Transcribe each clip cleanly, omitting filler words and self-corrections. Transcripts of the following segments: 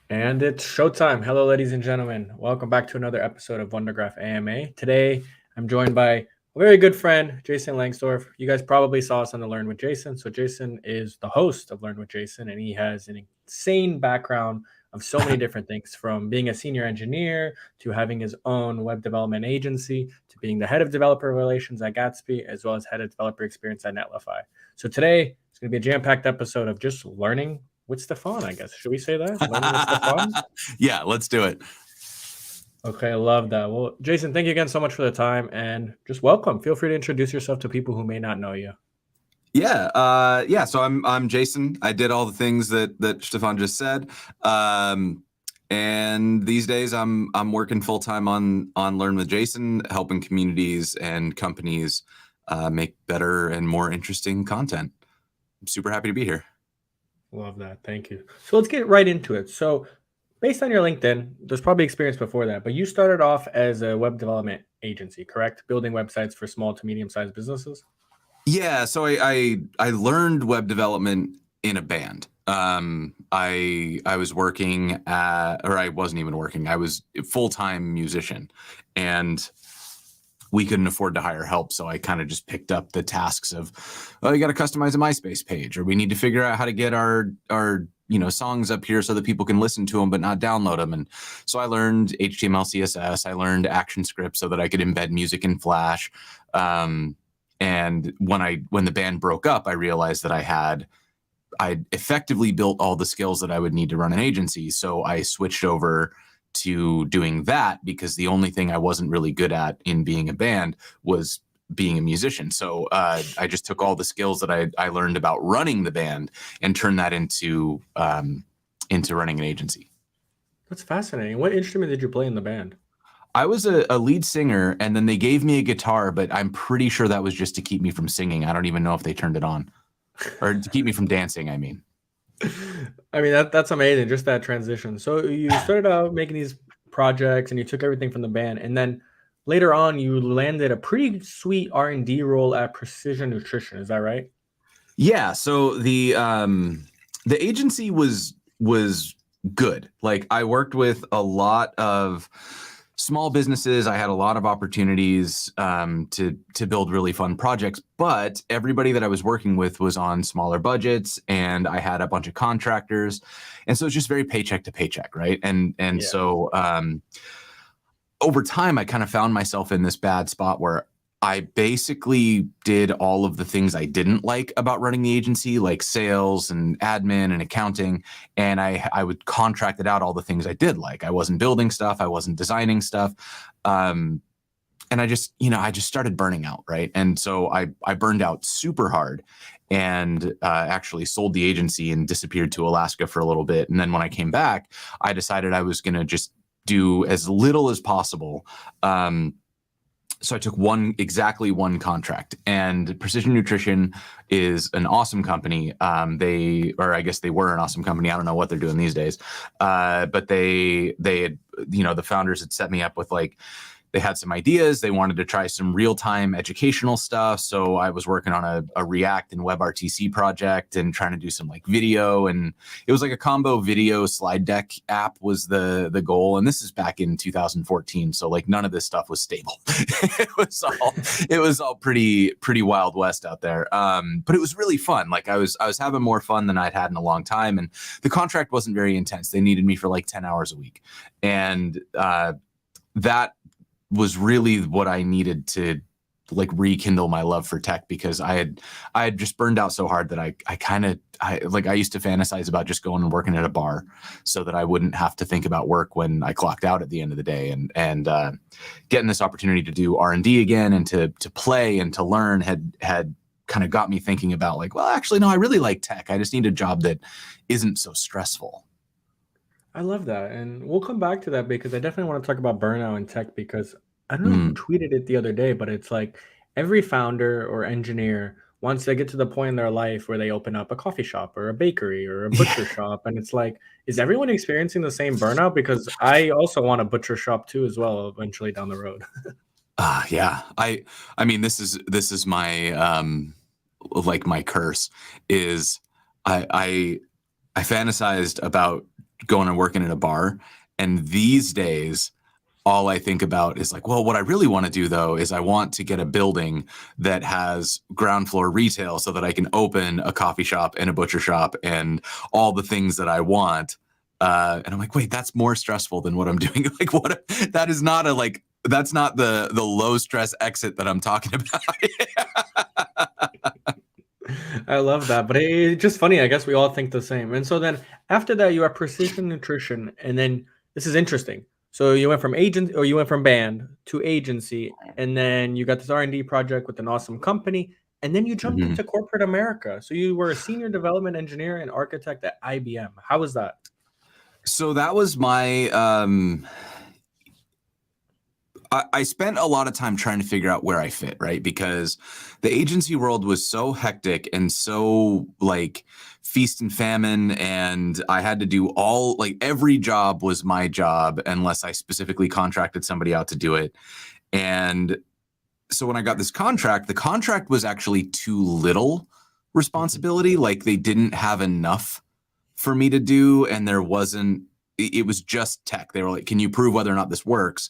And it's showtime. Hello, ladies and gentlemen. Welcome back to another episode of WunderGraph AMA. Today, I'm joined by a very good friend, Jason Lengstorf. You guys probably saw us on the Learn with Jason. So, Jason is the host of Learn with Jason, and he has an insane background of so many different things, from being a senior engineer to having his own web development agency to being the head of developer relations at Gatsby, as well as head of developer experience at Netlify. So, today, it's going to be a jam-packed episode of just learning with Stefan, I guess. Should we say that? Learning with Stefan? Yeah, let's do it. Okay, I love that. Well, Jason, thank you again so much for the time and just welcome. Feel free to introduce yourself to people who may not know you. Yeah. So I'm Jason. I did all the things that Stefan just said. And these days I'm working full time on Learn with Jason, helping communities and companies make better and more interesting content. I'm super happy to be here. Love that. Thank you. So let's get right into it. So, based on your LinkedIn, there's probably experience before that, but you started off as a web development agency, correct? Building websites for small to medium sized businesses. Yeah, so I learned web development in a band. I was working or I wasn't even working. I was a full-time musician, and we couldn't afford to hire help, so I kind of just picked up the tasks of, oh, you got to customize a MySpace page, or we need to figure out how to get our songs up here so that people can listen to them but not download them. And so I learned HTML, CSS. I learned ActionScript so that I could embed music in Flash. And when the band broke up, I realized that I effectively built all the skills that I would need to run an agency. So I switched over to doing that because the only thing I wasn't really good at in being a band was being a musician. So I just took all the skills that I learned about running the band and turned that into running an agency. That's fascinating. What instrument did you play in the band? I was a lead singer, and then they gave me a guitar, but I'm pretty sure that was just to keep me from singing. I don't even know if they turned it on, or to keep me from dancing, I mean. I mean, that's amazing, just that transition. So you started out making these projects and you took everything from the band, and then later on you landed a pretty sweet R&D role at Precision Nutrition. Is that right? Yeah, so the agency was good. Like, I worked with a lot of small businesses. I had a lot of opportunities to build really fun projects, but everybody that I was working with was on smaller budgets, and I had a bunch of contractors, and so it's just very paycheck to paycheck, right? And Yeah. so over time, I kind of found myself in this bad spot where I basically did all of the things I didn't like about running the agency, like sales and admin and accounting. And I would contract it out all the things I did like. I wasn't building stuff. I wasn't designing stuff. And I just started burning out, right? And so I burned out super hard, and actually sold the agency and disappeared to Alaska for a little bit. And then when I came back, I decided I was going to just do as little as possible. So I took exactly one contract, and Precision Nutrition is an awesome company. I guess they were an awesome company. I don't know what they're doing these days. But they had, the founders had set me up with, like, they had some ideas. They wanted to try some real-time educational stuff. So I was working on a React and WebRTC project and trying to do some like video. And it was like a combo video slide deck app was the goal. And this is back in 2014. So like none of this stuff was stable. it was all pretty Wild West out there. But it was really fun. Like I was having more fun than I'd had in a long time. And the contract wasn't very intense. They needed me for like 10 hours a week. And that was really what I needed to like rekindle my love for tech, because I had just burned out so hard that I used to fantasize about just going and working at a bar so that I wouldn't have to think about work when I clocked out at the end of the day. And getting this opportunity to do R&D again and to play and to learn had kind of got me thinking about, like, well, actually, no, I really like tech. I just need a job that isn't so stressful. I love that. And we'll come back to that because I definitely want to talk about burnout in tech, because I don't know who Mm. tweeted it the other day, but it's like every founder or engineer wants to get to the point in their life where they open up a coffee shop or a bakery or a butcher shop. And it's like, is everyone experiencing the same burnout? Because I also want a butcher shop too, as well, eventually down the road. Yeah. I mean, this is my like my curse is I fantasized about going and working at a bar. And these days, all I think about is like, well, what I really want to do though is I want to get a building that has ground floor retail so that I can open a coffee shop and a butcher shop and all the things that I want. And I'm like, wait, that's more stressful than what I'm doing. Like, what? That is not a like. That's not the low stress exit that I'm talking about. I love that, but it's just funny. I guess we all think the same. And so then after that, you have precision nutrition, and then this is interesting. So you went from agent, or you went from band to agency, and then you got this R&D project with an awesome company, and then you jumped into corporate America. So you were a senior development engineer and architect at IBM. How was that? So that was my. I spent a lot of time trying to figure out where I fit, right? Because the agency world was so hectic and so like feast and famine, and I had to do all like every job was my job unless I specifically contracted somebody out to do it. And so when I got this contract, the contract was actually too little responsibility. Like they didn't have enough for me to do, and there wasn't. It was just tech. They were like, "Can you prove whether or not this works?"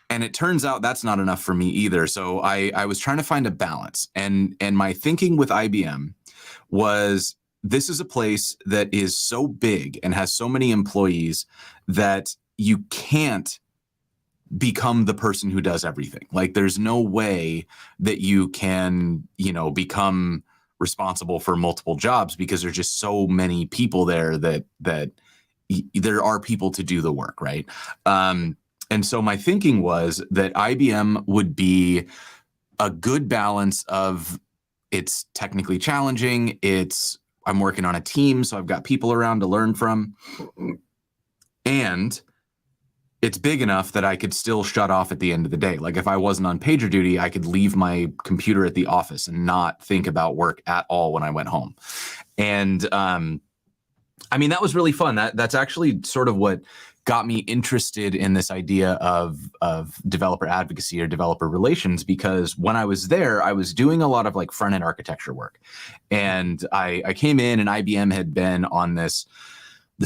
And it turns out that's not enough for me either. So I was trying to find a balance. And my thinking with IBM was this is a place that is so big and has so many employees that you can't become the person who does everything. Like there's no way that you can, become responsible for multiple jobs because there's just so many people there that there are people to do the work, right? And so my thinking was that IBM would be a good balance of it's technically challenging. I'm working on a team, so I've got people around to learn from. And it's big enough that I could still shut off at the end of the day. Like if I wasn't on pager duty, I could leave my computer at the office and not think about work at all when I went home. And that was really fun. That's actually sort of what got me interested in this idea of developer advocacy or developer relations, because when I was there, I was doing a lot of like front end architecture work. And I came in and IBM had been on this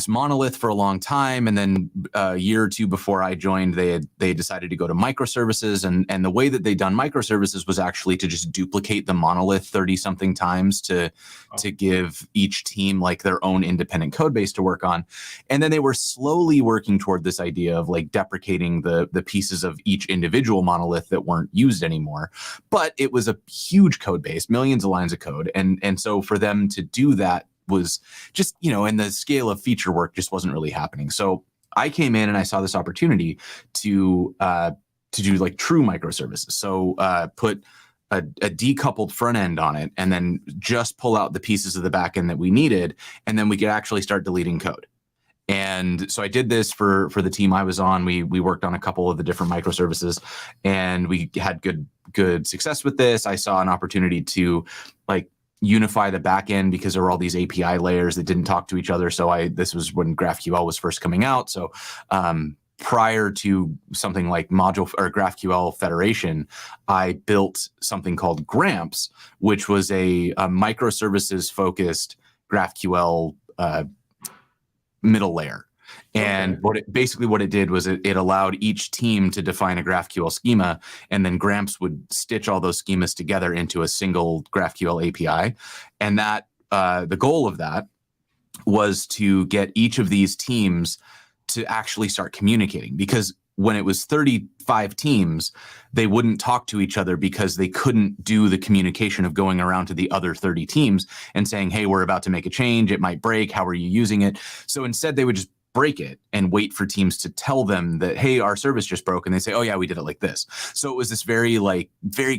monolith for a long time. And then a year or two before I joined, they decided to go to microservices. And the way that they done microservices was actually to just duplicate the monolith 30 something times to give each team like their own independent code base to work on. And then they were slowly working toward this idea of like deprecating the pieces of each individual monolith that weren't used anymore. But it was a huge code base, millions of lines of code. And so for them to do that was just, and the scale of feature work just wasn't really happening. So I came in and I saw this opportunity to do like true microservices. So put a decoupled front end on it and then just pull out the pieces of the back end that we needed. And then we could actually start deleting code. And so I did this for the team I was on. We worked on a couple of the different microservices and we had good success with this. I saw an opportunity to like unify the backend because there were all these API layers that didn't talk to each other. So this was when GraphQL was first coming out. So prior to something like module or GraphQL Federation, I built something called Gramps, which was a microservices focused GraphQL middle layer. And what it did was it allowed each team to define a GraphQL schema, and then Gramps would stitch all those schemas together into a single GraphQL API. And that the goal of that was to get each of these teams to actually start communicating, because when it was 35 teams, they wouldn't talk to each other because they couldn't do the communication of going around to the other 30 teams and saying, hey, we're about to make a change. It might break. How are you using it? So instead, they would just break it and wait for teams to tell them that, hey, our service just broke. And they say, oh yeah, we did it like this. So it was this very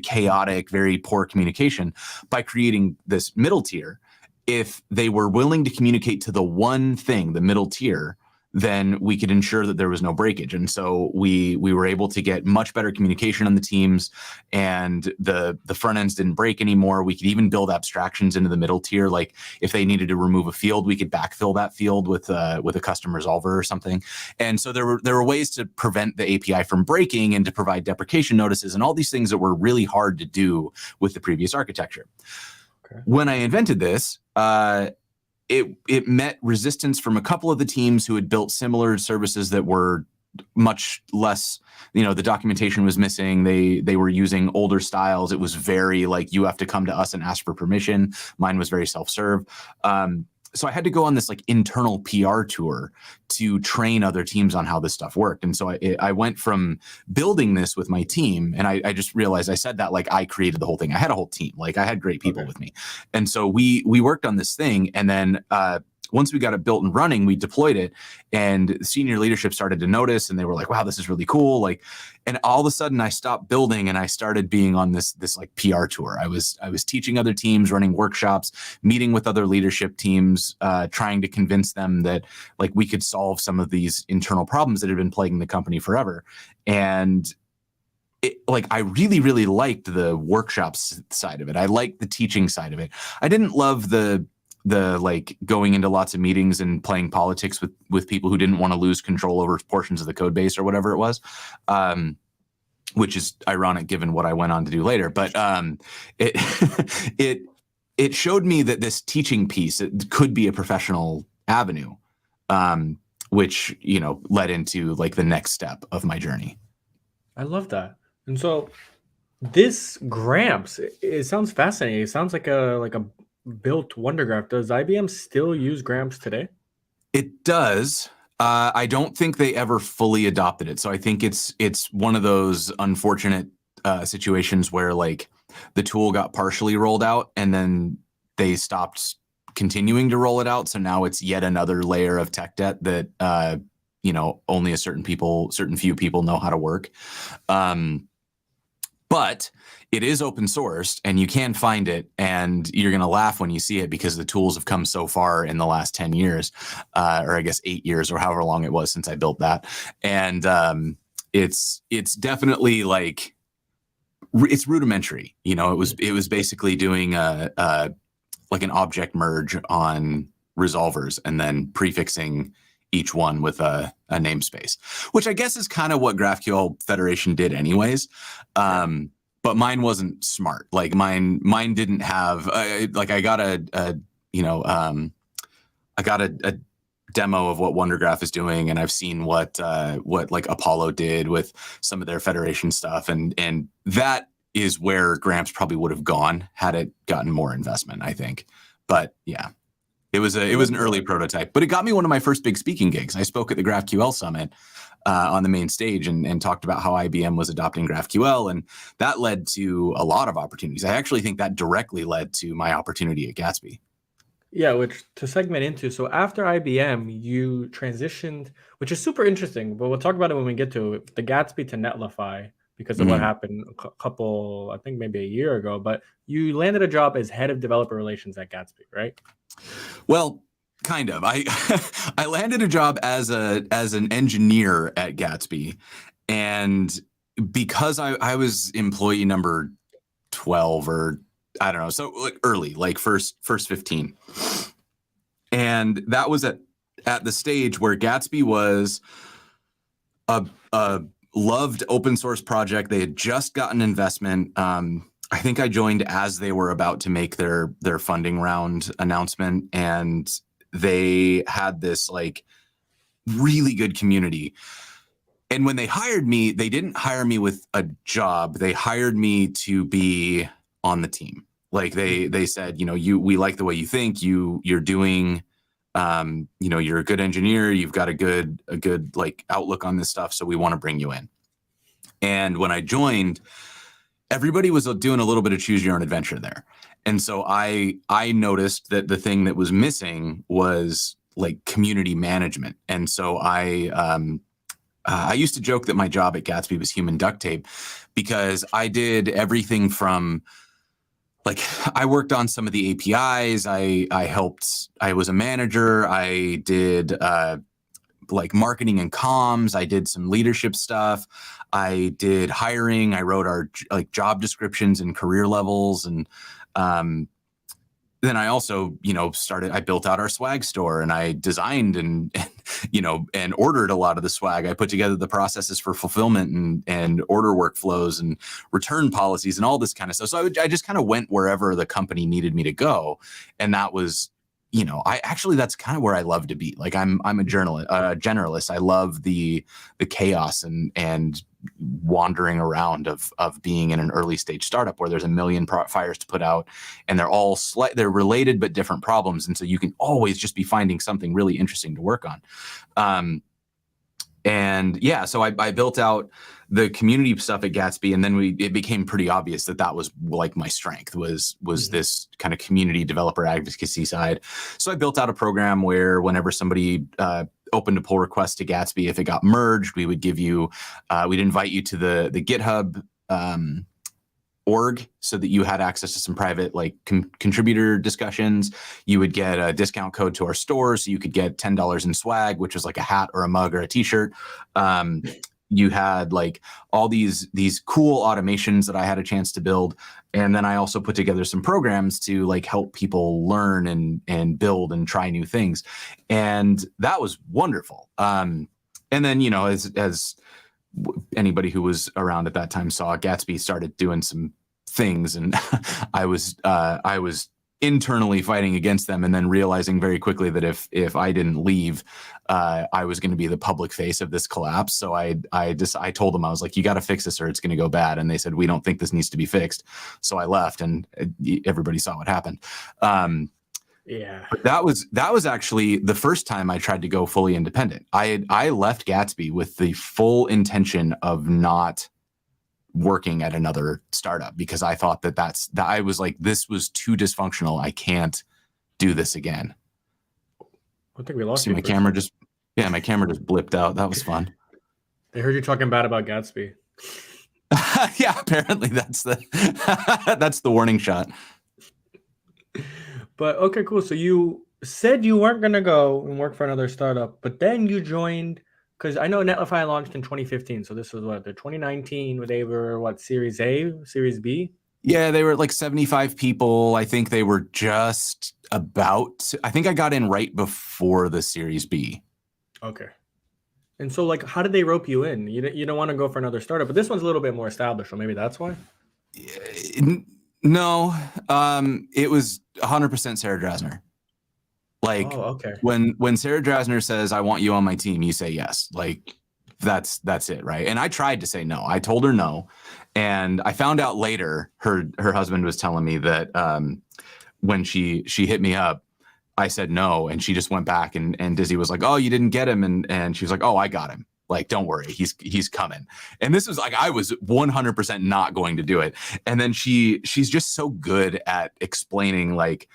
chaotic, very poor communication. By creating this middle tier, if they were willing to communicate to the one thing, the middle tier, then we could ensure that there was no breakage. And so we were able to get much better communication on the teams, and the front ends didn't break anymore. We could even build abstractions into the middle tier. Like if they needed to remove a field, we could backfill that field with a custom resolver or something. And so there were ways to prevent the API from breaking and to provide deprecation notices and all these things that were really hard to do with the previous architecture. Okay. When I invented this, it met resistance from a couple of the teams who had built similar services that were much less, the documentation was missing. They were using older styles. It was very like, you have to come to us and ask for permission. Mine was very self-serve. So I had to go on this like internal PR tour to train other teams on how this stuff worked. And so I went from building this with my team, and I just realized I said that like I created the whole thing. I had a whole team, like I had great people with me. And so we worked on this thing, and then once we got it built and running, we deployed it, and senior leadership started to notice, and they were like, wow, this is really cool. Like, and all of a sudden I stopped building and I started being on this like PR tour. I was teaching other teams, running workshops, meeting with other leadership teams, trying to convince them that like we could solve some of these internal problems that had been plaguing the company forever. And I really, really liked the workshops side of it. I liked the teaching side of it. I didn't love the like going into lots of meetings and playing politics with people who didn't want to lose control over portions of the code base or whatever it was, which is ironic given what I went on to do later. But it showed me that this teaching piece, it could be a professional avenue, which led into like the next step of my journey. I love that. And so this Gramps, it sounds fascinating. It sounds like a built WunderGraph. Does IBM still use Gramps today? It does. I don't think they ever fully adopted it. So I think it's one of those unfortunate situations where like the tool got partially rolled out and then they stopped continuing to roll it out. So now it's yet another layer of tech debt that only a certain few people know how to work. But it is open sourced and you can find it, and you're going to laugh when you see it because the tools have come so far in the last 10 years, or I guess 8 years or however long it was since I built that. And it's definitely like, it's rudimentary. It was basically doing like an object merge on resolvers and then prefixing each one with a namespace, which I guess is kind of what GraphQL Federation did anyways. But mine wasn't smart. Like mine didn't have I got a demo of what WunderGraph is doing, and I've seen what like Apollo did with some of their Federation stuff, and that is where Gramps probably would have gone had it gotten more investment, I think. But yeah. It was an early prototype, but it got me one of my first big speaking gigs. I spoke at the GraphQL Summit on the main stage and talked about how IBM was adopting GraphQL, and that led to a lot of opportunities. I actually think that directly led to my opportunity at Gatsby. Yeah, which to segment into. So after IBM, you transitioned, which is super interesting, but we'll talk about it when we get to it, the Gatsby to Netlify because of what happened a couple, I think maybe a year ago. But you landed a job as head of developer relations at Gatsby, right? Well, kind of. I landed a job as an engineer at Gatsby, and because I was employee number 12 or I don't know, so like early, like first 15, and that was at the stage where Gatsby was a loved open source project. They had just gotten investment. I think I joined as they were about to make their funding round announcement, and they had this like really good community. And when they hired me, they didn't hire me with a job. They hired me to be on the team. Like they said, we like the way you think. You're doing, you're a good engineer. You've got a good like outlook on this stuff. So we want to bring you in. And when I joined, everybody was doing a little bit of choose your own adventure there. And so I noticed that the thing that was missing was like community management. And so I used to joke that my job at Gatsby was human duct tape, because I did everything from like, I worked on some of the APIs. I was a manager. I did like marketing and comms. I did some leadership stuff. I did hiring. I wrote our like job descriptions and career levels. And then I also, I built out our swag store, and I designed and ordered a lot of the swag. I put together the processes for fulfillment and order workflows and return policies and all this kind of stuff. So I just kind of went wherever the company needed me to go. And that was that's kind of where I love to be. Like I'm a generalist. I love the chaos and wandering around of being in an early stage startup where there's a million fires to put out, and they're all they're related but different problems, and so you can always just be finding something really interesting to work on. And yeah, so I built out the community stuff at Gatsby, and then it became pretty obvious that was like my strength was this kind of community developer advocacy side. So I built out a program where whenever somebody opened a pull request to Gatsby, if it got merged, we would give you, we'd invite you to the GitHub org so that you had access to some private like contributor discussions. You would get a discount code to our store, so you could get $10 in swag, which was like a hat or a mug or a t-shirt. You had like all these cool automations that I had a chance to build. And then I also put together some programs to like help people learn and build and try new things. And that was wonderful. And then, as anybody who was around at that time saw, Gatsby started doing some things, and I was internally fighting against them, and then realizing very quickly that if I didn't leave, I was going to be the public face of this collapse. So I told them, I was like, you got to fix this or it's going to go bad. And they said, we don't think this needs to be fixed. So I left, and everybody saw what happened. Yeah, but that was actually the first time I tried to go fully independent. I left Gatsby with the full intention of not working at another startup, because I thought that I was like, this was too dysfunctional. I can't do this again. I think we lost you. my camera just blipped out. That was fun. They heard you talking bad about Gatsby. Yeah, apparently that's the warning shot. But okay, cool. So you said you weren't going to go and work for another startup, but then you joined, because I know Netlify launched in 2015. So this was the 2019, where they were Series A, Series B? Yeah, they were like 75 people. I think they were just about, I think I got in right before the Series B. Okay. And so how did they rope you in? You don't want to go for another startup, but this one's a little bit more established, so maybe that's why? No, it was 100% Sarah Drasner. Like, okay. When Sarah Drasner says, I want you on my team, you say yes. Like, that's it, right? And I tried to say no. I told her no. And I found out later, her husband was telling me that when she hit me up, I said no. And she just went back, and Dizzy was like, oh, you didn't get him. And she was like, oh, I got him. Like, don't worry, he's coming. And this was like, I was 100% not going to do it. And then she's just so good at explaining like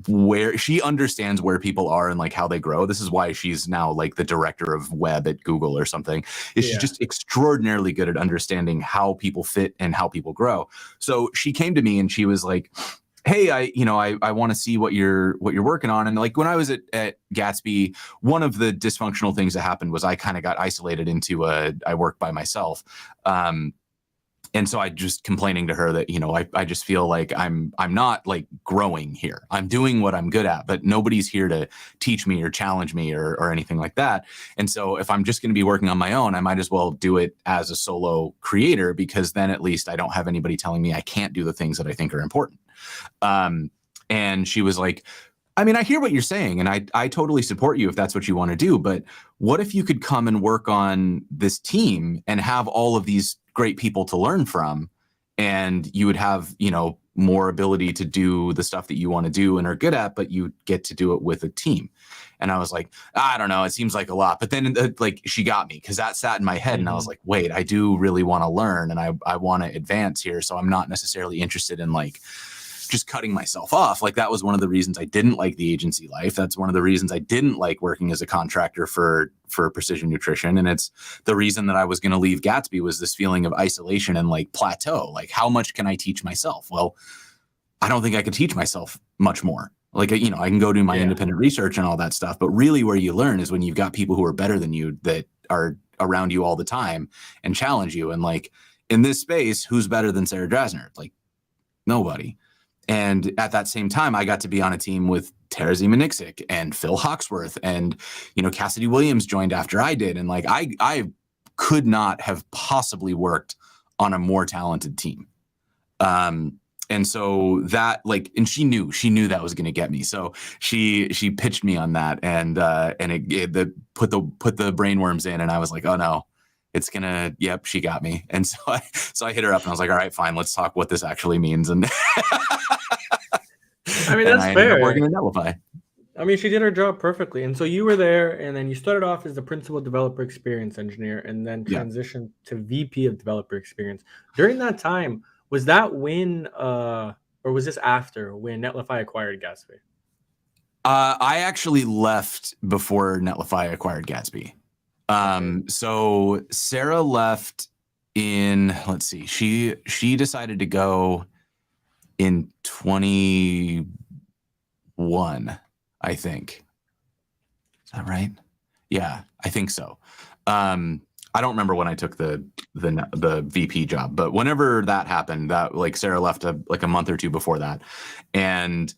where she understands where people are and like how they grow. This is why she's now like the director of web at Google or something. She's just extraordinarily good at understanding how people fit and how people grow. So she came to me and she was like, hey, I want to see what you're working on. And like when I was at Gatsby, one of the dysfunctional things that happened was I kind of got isolated into I work by myself. And so I just complaining to her that, I just feel like I'm not like growing here. I'm doing what I'm good at, but nobody's here to teach me or challenge me or anything like that. And so if I'm just going to be working on my own, I might as well do it as a solo creator, because then at least I don't have anybody telling me I can't do the things that I think are important. And she was like, I mean, I hear what you're saying, and I totally support you if that's what you want to do. But what if you could come and work on this team and have all of these great people to learn from, and you would have, more ability to do the stuff that you want to do and are good at, but you get to do it with a team. And I was like, I don't know, it seems like a lot. But then like she got me, because that sat in my head, and I was like, wait, I do really want to learn, and I want to advance here. So I'm not necessarily interested in like just cutting myself off. Like that was one of the reasons I didn't like the agency life. That's one of the reasons I didn't like working as a contractor for Precision Nutrition. And it's the reason that I was going to leave Gatsby, was this feeling of isolation and like plateau. Like, how much can I teach myself? Well, I don't think I could teach myself much more. Like, I can go do my independent research and all that stuff. But really where you learn is when you've got people who are better than you that are around you all the time and challenge you. And like in this space, who's better than Sarah Drasner? Like nobody. And at that same time, I got to be on a team with Tara Zimaniksik and Phil Hawksworth, and Cassidy Williams joined after I did, and like I could not have possibly worked on a more talented team. And And so that and she knew that was going to get me. So she pitched me on that, and it put the brainworms in, and I was like, oh no, it's gonna, yep, she got me. And so I hit her up and I was like, all right, fine, let's talk what this actually means. And I mean, and that's I fair. ended up working at Netlify. I mean, she did her job perfectly. And so you were there, and then you started off as the principal developer experience engineer and then transitioned to VP of developer experience. During that time, was that when, or was this after when Netlify acquired Gatsby? I actually left before Netlify acquired Gatsby. So Sarah left in, let's see, she decided to go in 21, I think. Is that right? Yeah, I think so. I don't remember when I took the VP job, but whenever that happened, that Sarah left a month or two before that. And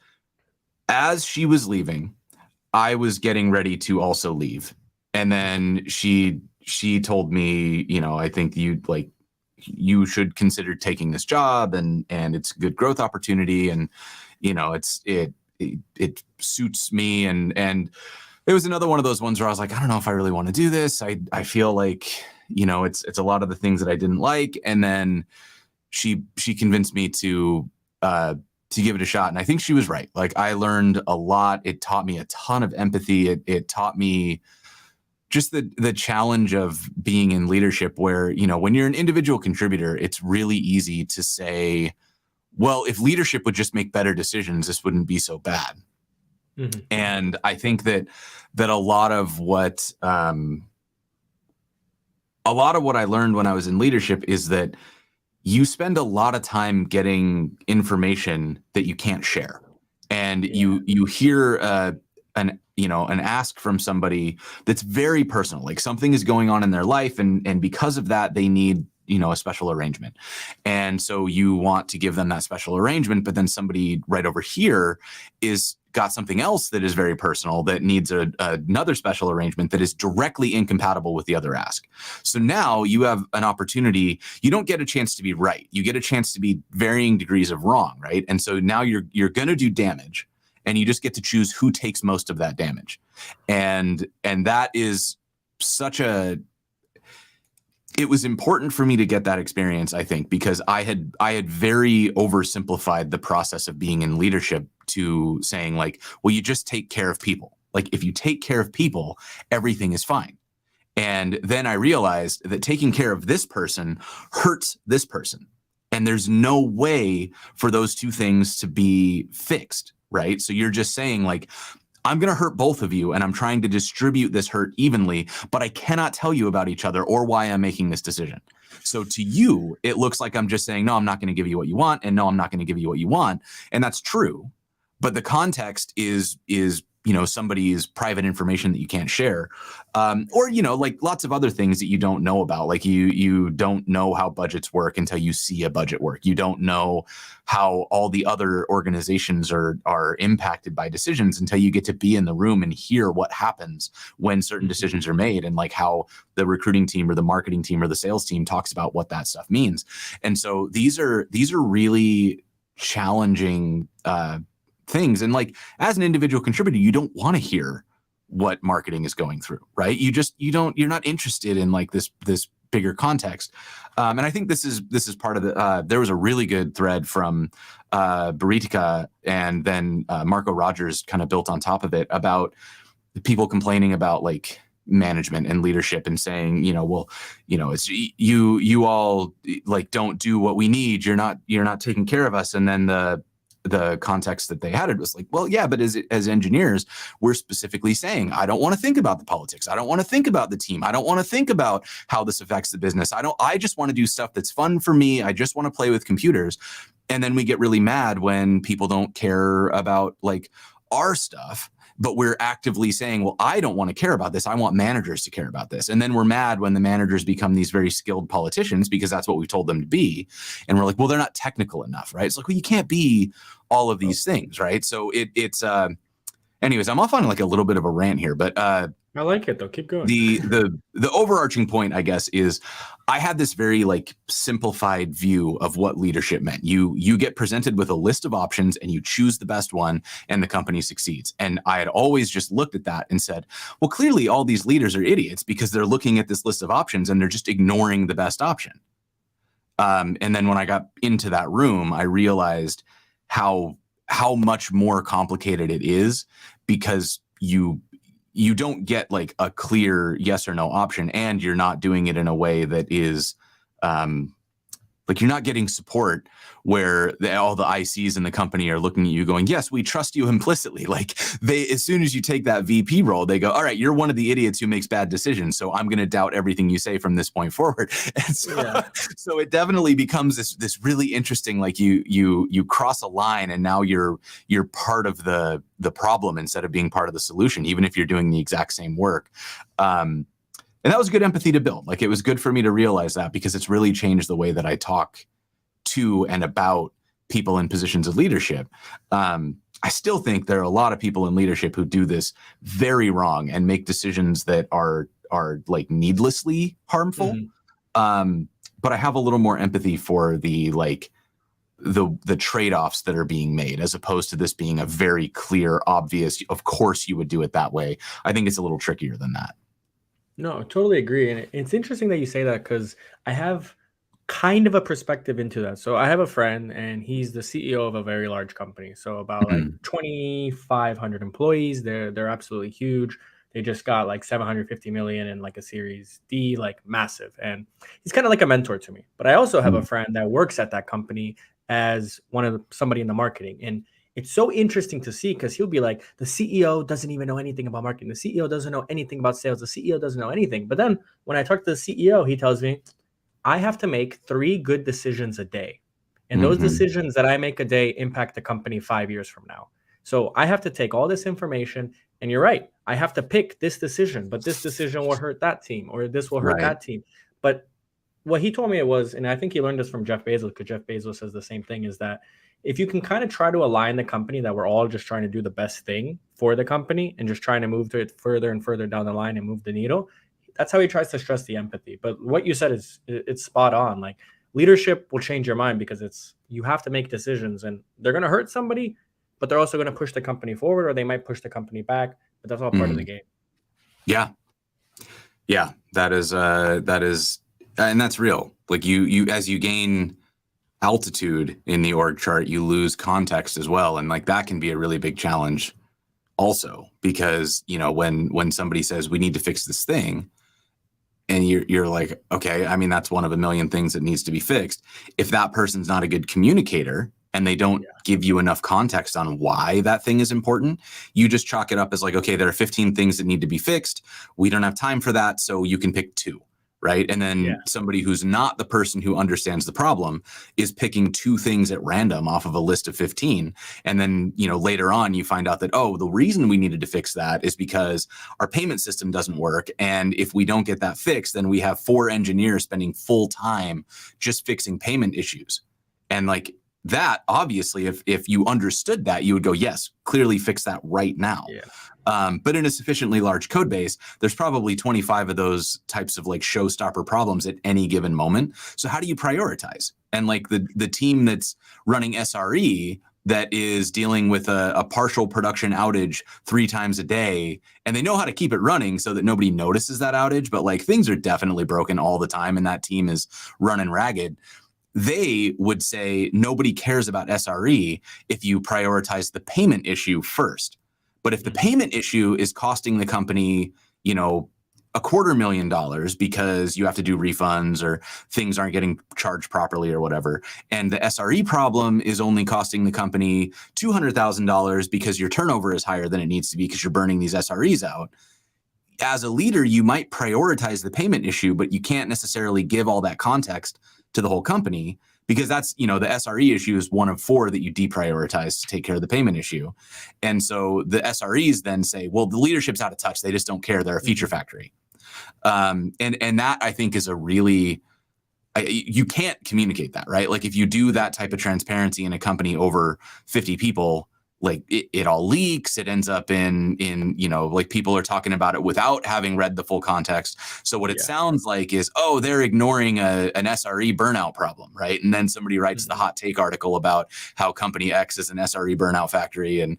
as she was leaving, I was getting ready to also leave. And then she told me, I think you should consider taking this job, and it's a good growth opportunity, and it suits me, and it was another one of those ones where I was like, I don't know if I really want to do this. I feel like it's a lot of the things that I didn't like, and then she convinced me to give it a shot, and I think she was right. I learned a lot. It taught me a ton of empathy. It taught me just the challenge of being in leadership, where, when you're an individual contributor, it's really easy to say, well, if leadership would just make better decisions, this wouldn't be so bad. Mm-hmm. And I think that a lot of what I learned when I was in leadership is that you spend a lot of time getting information that you can't share. And you hear an ask from somebody that's very personal, like something is going on in their life, and because of that they need a special arrangement, and so you want to give them that special arrangement, but then somebody right over here is got something else that is very personal that needs another special arrangement that is directly incompatible with the other ask. So now you have an opportunity. You don't get a chance to be right, you get a chance to be varying degrees of wrong, right? And so now you're going to do damage, and you just get to choose who takes most of that damage. And that is it was important for me to get that experience, I think, because I had very oversimplified the process of being in leadership to saying well, you just take care of people. If you take care of people, everything is fine. And then I realized that taking care of this person hurts this person. And there's no way for those two things to be fixed. Right. So you're just saying I'm going to hurt both of you, and I'm trying to distribute this hurt evenly, but I cannot tell you about each other or why I'm making this decision. So to you, it looks like I'm just saying, no, I'm not going to give you what you want, and no, I'm not going to give you what you want. And that's true. But the context is somebody's private information that you can't share, or lots of other things that you don't know about. You don't know how budgets work until you see a budget work. You don't know how all the other organizations are impacted by decisions until you get to be in the room and hear what happens when certain decisions are made, and how the recruiting team or the marketing team or the sales team talks about what that stuff means. And so these are really challenging things. And as an individual contributor, you don't want to hear what marketing is going through, right? You're not interested in this bigger context. And I think this is part of the, there was a really good thread from Baritica, and then Marco Rogers kind of built on top of it, about people complaining about management and leadership, and saying, it's you all don't do what we need. You're not taking care of us. And then the context that they had, it was well, yeah, but as engineers, we're specifically saying, I don't want to think about the politics. I don't want to think about the team. I don't want to think about how this affects the business. I just want to do stuff that's fun for me. I just want to play with computers. And then we get really mad when people don't care about our stuff, but we're actively saying, well, I don't want to care about this. I want managers to care about this. And then we're mad when the managers become these very skilled politicians, because that's what we've told them to be. And we're well, they're not technical enough, right? It's well, you can't be all of these things, right? So it's anyways, I'm off on a little bit of a rant here, but I like it though. Keep going. The overarching point, I guess, is I had this very like simplified view of what leadership meant. You get presented with a list of options and you choose the best one and the company succeeds. And I had always just looked at that and said, well, clearly all these leaders are idiots because they're looking at this list of options and they're just ignoring the best option. And then when I got into that room, I realized how much more complicated it is because you don't get like a clear yes or no option, and you're not doing it in a way that is like you're not getting support where all the ICs in the company are looking at you going, yes, we trust you implicitly. Like as soon as you take that VP role, they go, all right, you're one of the idiots who makes bad decisions. So I'm going to doubt everything you say from this point forward. And so it definitely becomes this really interesting, like you cross a line and now you're part of the problem instead of being part of the solution, even if you're doing the exact same work. And that was good empathy to build. Like it was good for me to realize that because it's really changed the way that I talk to and about people in positions of leadership. I still think there are a lot of people in leadership who do this very wrong and make decisions that are like needlessly harmful. Mm-hmm. But I have a little more empathy for the trade-offs that are being made as opposed to this being a very clear, obvious, of course you would do it that way. I think it's a little trickier than that. No, totally agree. And it's interesting that you say that because I have kind of a perspective into that. So I have a friend and he's the CEO of a very large company. So about like 2,500 employees. They're absolutely huge. They just got like 750 million in like a Series D, like massive. And he's kind of like a mentor to me. But I also have a friend that works at that company as somebody in the marketing. And it's so interesting to see because he'll be like, the CEO doesn't even know anything about marketing. The CEO doesn't know anything about sales. The CEO doesn't know anything. But then when I talk to the CEO, he tells me, I have to make 3 good decisions a day. And those decisions that I make a day impact the company 5 years from now. So I have to take all this information. And you're right. I have to pick this decision, but this decision will hurt that team or this will hurt that team. But what he told me it was, and I think he learned this from Jeff Bezos because Jeff Bezos says the same thing, is that if you can kind of try to align the company that we're all just trying to do the best thing for the company and just trying to move to it further and further down the line and move the needle, that's how he tries to stress the empathy. But what you said it's spot on. Like leadership will change your mind because you have to make decisions and they're going to hurt somebody, but they're also going to push the company forward or they might push the company back, but that's all part of the game. Yeah. Yeah. That is, and that's real. Like you, as you gain altitude in the org chart, you lose context as well. And like that can be a really big challenge also, because, you know, when somebody says we need to fix this thing and you're like, okay, I mean, that's one of a million things that needs to be fixed. If that person's not a good communicator and they don't give you enough context on why that thing is important, you just chalk it up as like, okay, there are 15 things that need to be fixed. We don't have time for that. So you can pick 2. Right. And then somebody who's not the person who understands the problem is picking 2 things at random off of a list of 15. And then, you know, later on, you find out that, oh, the reason we needed to fix that is because our payment system doesn't work. And if we don't get that fixed, then we have 4 engineers spending full time just fixing payment issues. And like that, obviously, if you understood that, you would go, yes, clearly fix that right now. Yeah. But in a sufficiently large code base, there's probably 25 of those types of like showstopper problems at any given moment. So how do you prioritize? And like the team that's running SRE that is dealing with a partial production outage 3 times a day, and they know how to keep it running so that nobody notices that outage, but like things are definitely broken all the time and that team is running ragged. They would say nobody cares about SRE if you prioritize the payment issue first. But if the payment issue is costing the company, you know, $250,000 because you have to do refunds or things aren't getting charged properly or whatever, and the SRE problem is only costing the company $200,000 because your turnover is higher than it needs to be because you're burning these SREs out. As a leader, you might prioritize the payment issue, but you can't necessarily give all that context to the whole company, because that's, you know, the SRE issue is one of 4 that you deprioritize to take care of the payment issue. And so the SREs then say, well, the leadership's out of touch. They just don't care. They're a feature factory. And that I think is a really, you can't communicate that, right? Like if you do that type of transparency in a company over 50 people, like it all leaks. It ends up in like people are talking about it without having read the full context. So what it sounds like is, oh, they're ignoring an SRE burnout problem, right? And then somebody writes the hot take article about how company X is an SRE burnout factory, and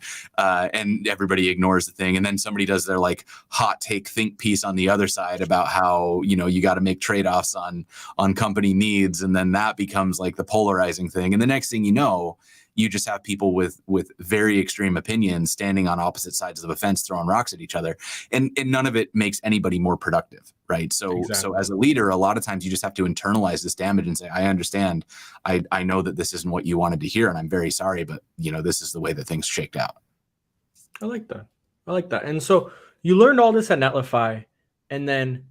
everybody ignores the thing. And then somebody does their like hot take think piece on the other side about how you got to make trade-offs on company needs, and then that becomes like the polarizing thing. And the next thing you know, you just have people with very extreme opinions standing on opposite sides of a fence, throwing rocks at each other. And none of it makes anybody more productive, right? So as a leader, a lot of times you just have to internalize this damage and say, I understand. I know that this isn't what you wanted to hear, and I'm very sorry, but this is the way that things shaked out. I like that. And so you learned all this at Netlify, and then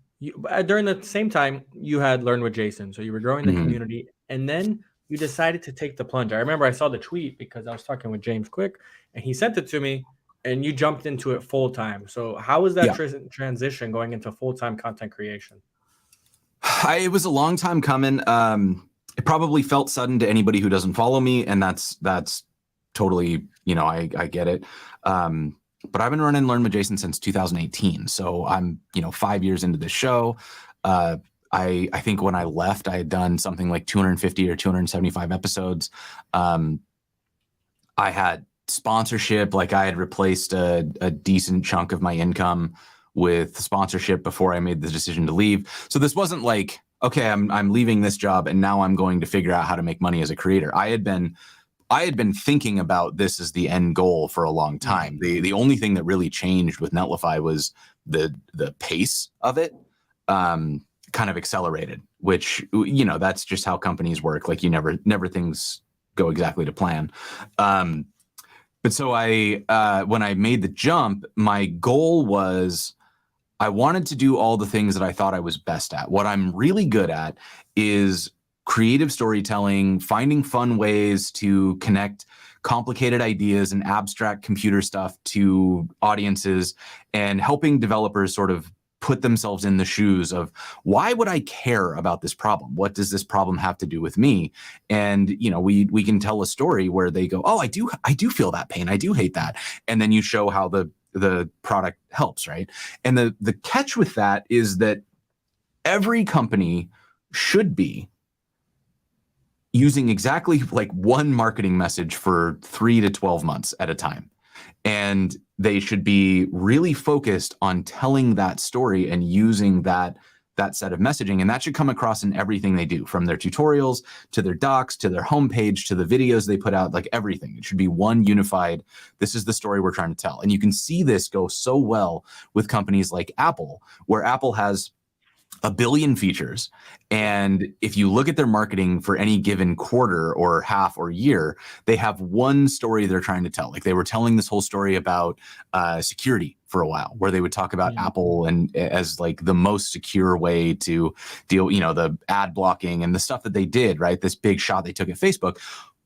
during the same time you had learned with Jason. So you were growing the community, and then you decided to take the plunge. I remember I saw the tweet because I was talking with James Quick, and he sent it to me, and you jumped into it full time. So how was that transition going into full-time content creation? It was a long time coming. It probably felt sudden to anybody who doesn't follow me, and that's totally, I get it. But I've been running Learn with Jason since 2018. So I'm, 5 years into the show. I think when I left, I had done something like 250 or 275 episodes. I had sponsorship, like I had replaced a decent chunk of my income with sponsorship before I made the decision to leave. So this wasn't like, okay, I'm leaving this job and now I'm going to figure out how to make money as a creator. I had been thinking about this as the end goal for a long time. The only thing that really changed with Netlify was the pace of it. Kind of accelerated, which, that's just how companies work. Like never things go exactly to plan. But so when I made the jump, my goal was I wanted to do all the things that I thought I was best at. What I'm really good at is creative storytelling, finding fun ways to connect complicated ideas and abstract computer stuff to audiences, and helping developers sort of put themselves in the shoes of, why would I care about this problem? What does this problem have to do with me? And, we can tell a story where they go, oh, I do feel that pain. I do hate that. And then you show how the product helps, right? And the catch with that is that every company should be using exactly like one marketing message for 3 to 12 months at a time. And they should be really focused on telling that story and using that set of messaging. And that should come across in everything they do, from their tutorials to their docs, to their homepage, to the videos they put out, like everything. It should be one unified, this is the story we're trying to tell. And you can see this go so well with companies like Apple, where Apple has a billion features. And if you look at their marketing for any given quarter or half or year, they have one story they're trying to tell. Like they were telling this whole story about security for a while, where they would talk about Apple and as like the most secure way to deal, the ad blocking and the stuff that they did, right? This big shot they took at Facebook.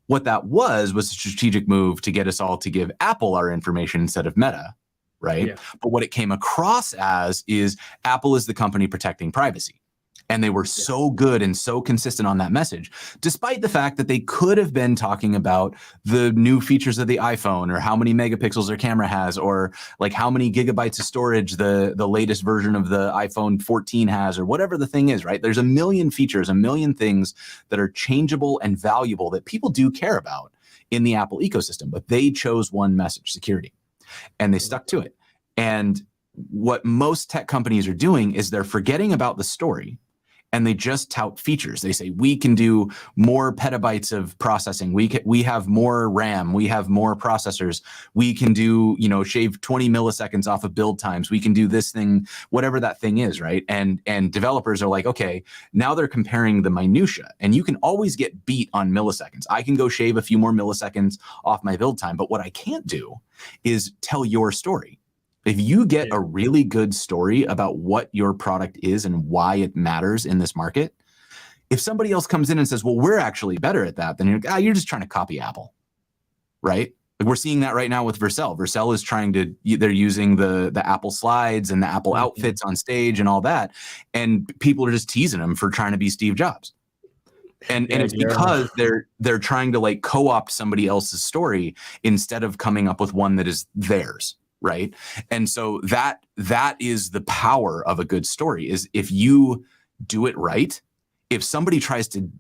What that was a strategic move to get us all to give Apple our information instead of Meta. Right. Yeah. But what it came across as is Apple is the company protecting privacy. And they were so good and so consistent on that message, despite the fact that they could have been talking about the new features of the iPhone, or how many megapixels their camera has, or like how many gigabytes of storage the latest version of the iPhone 14 has, or whatever the thing is, right? There's a million features, a million things that are changeable and valuable that people do care about in the Apple ecosystem. But they chose one message: security. And they stuck to it. And what most tech companies are doing is they're forgetting about the story, and they just tout features. They say, we can do more petabytes of processing. We have more RAM. We have more processors. We can do, shave 20 milliseconds off of build times. We can do this thing, whatever that thing is, right? And developers are like, okay, now they're comparing the minutia, and you can always get beat on milliseconds. I can go shave a few more milliseconds off my build time, but what I can't do is tell your story. If you get a really good story about what your product is and why it matters in this market, if somebody else comes in and says, well, we're actually better at that, then you're just trying to copy Apple, right? Like we're seeing that right now with Vercel. Vercel is they're using the Apple slides and the Apple outfits on stage and all that. And people are just teasing them for trying to be Steve Jobs. And Yeah, it's because they're trying to like co-opt somebody else's story instead of coming up with one that is theirs, right? And so that is the power of a good story, is if you do it right. If somebody tries to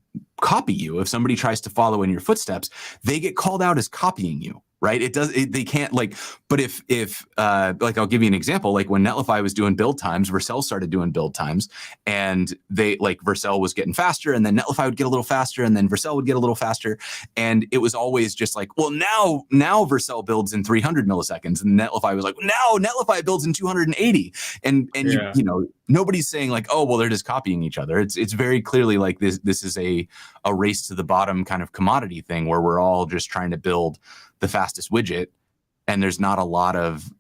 copy you, if somebody tries to follow in your footsteps, they get called out as copying you, right? They can't like, but if like, I'll give you an example, like when Netlify was doing build times, Vercel started doing build times, and they like Vercel was getting faster, and then Netlify would get a little faster, and then Vercel would get a little faster. And it was always just like, well, now Vercel builds in 300 milliseconds. And Netlify was like, now Netlify builds in 280. And you know, nobody's saying like, oh, well, they're just copying each other. It's very clearly like this is a race to the bottom kind of commodity thing where we're all just trying to build the fastest widget, and there's not a lot of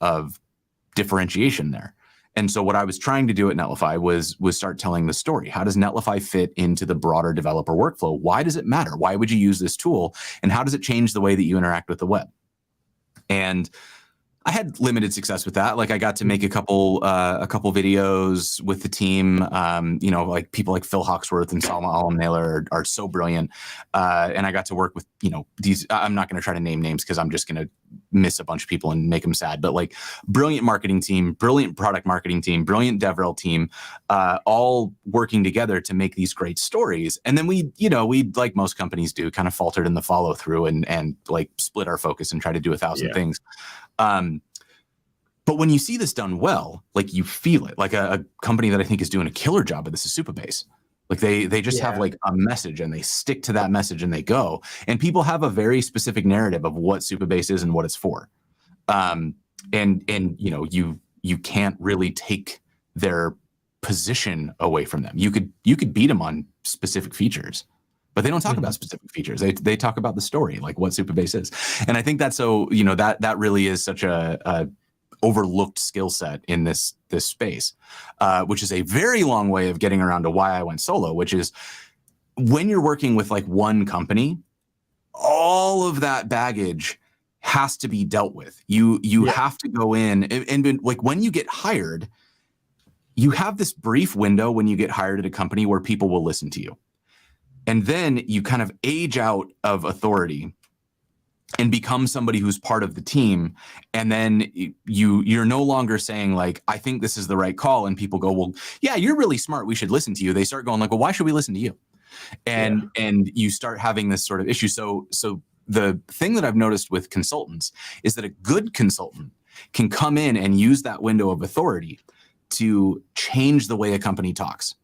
differentiation there. And so what I was trying to do at Netlify was start telling the story. How does Netlify fit into the broader developer workflow? Why does it matter? Why would you use this tool? And how does it change the way that you interact with the web? And I had limited success with that. Like I got to make a couple videos with the team. You know, like people like Phil Hawksworth and Salma Alam-Naylor are so brilliant. And I got to work with, you know, these, I'm not going to try to name names because I'm just going to miss a bunch of people and make them sad, but like brilliant marketing team, brilliant product marketing team, brilliant devrel team, all working together to make these great stories. And then we, like most companies do, kind of faltered in the follow through and like split our focus and try to do 1,000 things. But when you see this done well, like you feel it, like a company that I think is doing a killer job of this is Supabase. Like they just have like a message and they stick to that message and they go, and people have a very specific narrative of what Supabase is and what it's for. And you know, you can't really take their position away from them. You could beat them on specific features, but they don't talk about specific features. They talk about the story, like what Supabase is. And I think that's so, you know, that really is such a overlooked skill set in this space, which is a very long way of getting around to why I went solo, which is when you're working with like one company, all of that baggage has to be dealt with. You have to go in and like when you get hired, you have this brief window when you get hired at a company where people will listen to you. And then you kind of age out of authority and become somebody who's part of the team. And then you're no longer saying like, I think this is the right call. And people go, well, yeah, you're really smart. We should listen to you. They start going like, well, why should we listen to you? And you start having this sort of issue. So the thing that I've noticed with consultants is that a good consultant can come in and use that window of authority to change the way a company talks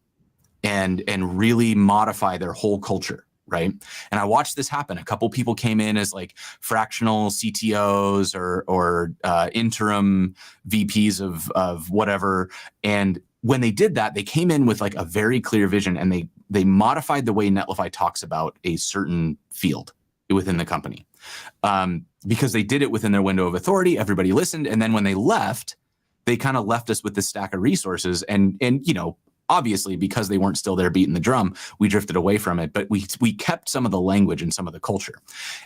and really modify their whole culture. Right. And I watched this happen. A couple people came in as like fractional CTOs or interim VPs of whatever. And when they did that, they came in with like a very clear vision, and they modified the way Netlify talks about a certain field within the company, because they did it within their window of authority. Everybody listened. And then when they left, they kind of left us with this stack of resources. And you know, obviously, because they weren't still there beating the drum, we drifted away from it, but we kept some of the language and some of the culture.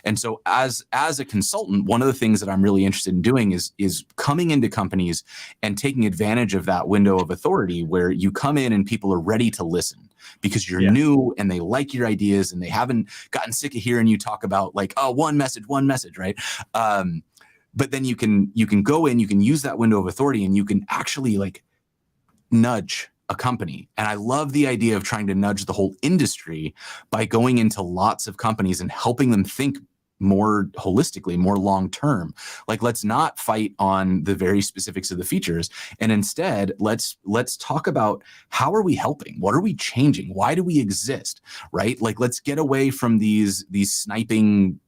And so as a consultant, one of the things that I'm really interested in doing is coming into companies and taking advantage of that window of authority where you come in and people are ready to listen because you're new and they like your ideas and they haven't gotten sick of hearing you talk about like, oh, one message, right? But then you can go in, you can use that window of authority, and you can actually like nudge a company. And I love the idea of trying to nudge the whole industry by going into lots of companies and helping them think more holistically, more long-term. Like, let's not fight on the very specifics of the features. And instead, let's talk about how are we helping? What are we changing? Why do we exist? Right? Like, let's get away from these sniping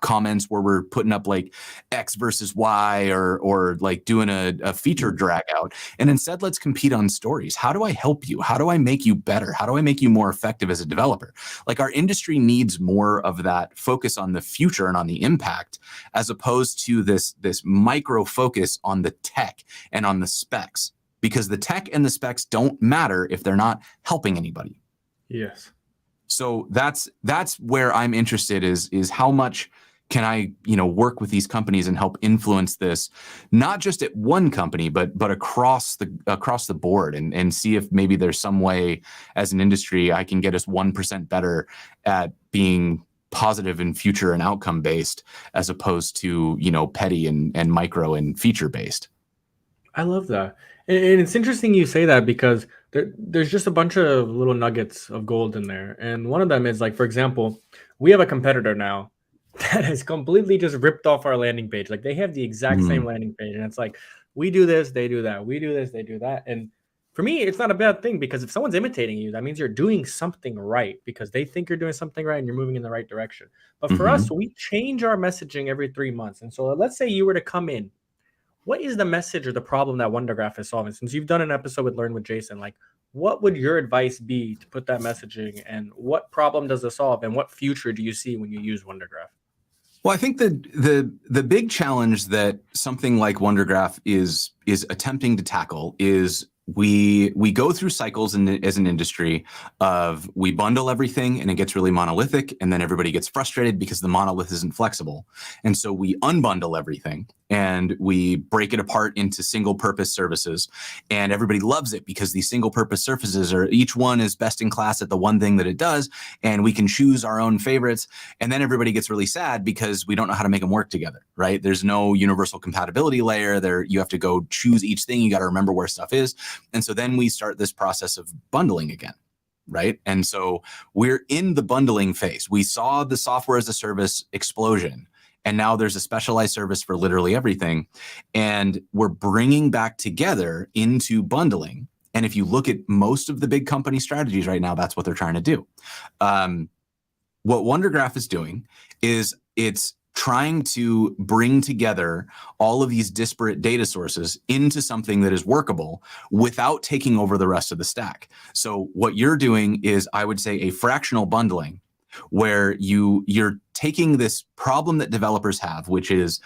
comments where we're putting up like X versus Y or like doing a feature drag out. And instead, let's compete on stories. How do I help you? How do I make you better? How do I make you more effective as a developer? Like, our industry needs more of that focus on the future and on the impact, as opposed to this micro focus on the tech and on the specs, because the tech and the specs don't matter if they're not helping anybody. Yes. So that's where I'm interested is how much can I, work with these companies and help influence this, not just at one company, but across the board, and see if maybe there's some way as an industry I can get us 1% better at being positive and future and outcome based, as opposed to, petty and micro and feature based. I love that. And it's interesting you say that, because there's just a bunch of little nuggets of gold in there. And one of them is, like, for example, we have a competitor now that has completely just ripped off our landing page. Like, they have the exact same landing page. And it's like, we do this, they do that. We do this, they do that. And for me, it's not a bad thing, because if someone's imitating you, that means you're doing something right, because they think you're doing something right and you're moving in the right direction. But for us, we change our messaging every 3 months. And so let's say you were to come in. What is the message or the problem that WunderGraph is solving? Since you've done an episode with Learn with Jason, like, what would your advice be to put that messaging, and what problem does it solve, and what future do you see when you use WunderGraph? Well, I think the big challenge that something like WunderGraph is attempting to tackle is we go through cycles as an industry of, we bundle everything and it gets really monolithic, and then everybody gets frustrated because the monolith isn't flexible. And so we unbundle everything and we break it apart into single purpose services, and everybody loves it because these single purpose services are, each one is best in class at the one thing that it does, and we can choose our own favorites. And then everybody gets really sad because we don't know how to make them work together, right? There's no universal compatibility layer there. You have to go choose each thing. You got to remember where stuff is. And so then we start this process of bundling again, right? And so we're in the bundling phase. We saw the software as a service explosion, and now there's a specialized service for literally everything. And we're bringing back together into bundling. And if you look at most of the big company strategies right now, that's what they're trying to do. What WunderGraph is doing is it's trying to bring together all of these disparate data sources into something that is workable without taking over the rest of the stack. So what you're doing is, I would say, a fractional bundling, where you're taking this problem that developers have, which is,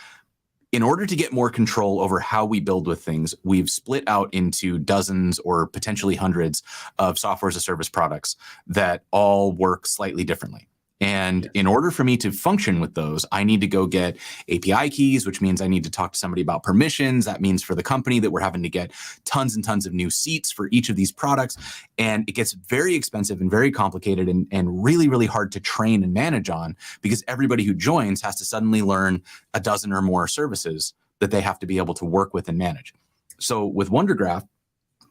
in order to get more control over how we build with things, we've split out into dozens or potentially hundreds of software as a service products that all work slightly differently. And in order for me to function with those, I need to go get API keys, which means I need to talk to somebody about permissions. That means for the company that we're having to get tons and tons of new seats for each of these products. And it gets very expensive and very complicated, and really, really hard to train and manage on, because everybody who joins has to suddenly learn a dozen or more services that they have to be able to work with and manage. So with WunderGraph,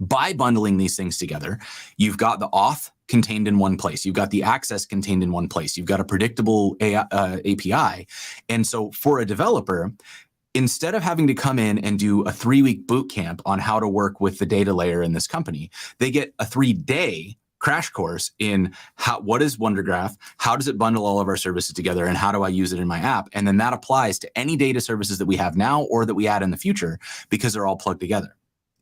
by bundling these things together, you've got the auth contained in one place. You've got the access contained in one place. You've got a predictable API. And so for a developer, instead of having to come in and do a 3-week boot camp on how to work with the data layer in this company, they get a 3-day crash course in what is WunderGraph, how does it bundle all of our services together, and how do I use it in my app? And then that applies to any data services that we have now or that we add in the future, because they're all plugged together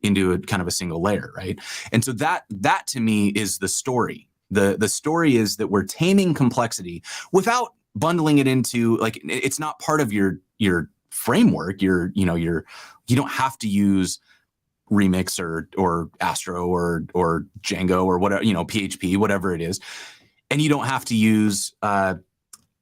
into a kind of a single layer, right? And so that to me is the story. The story is that we're taming complexity without bundling it into, like, it's not part of your framework. You don't have to use Remix or Astro or Django or whatever, PHP, whatever it is. And you don't have to use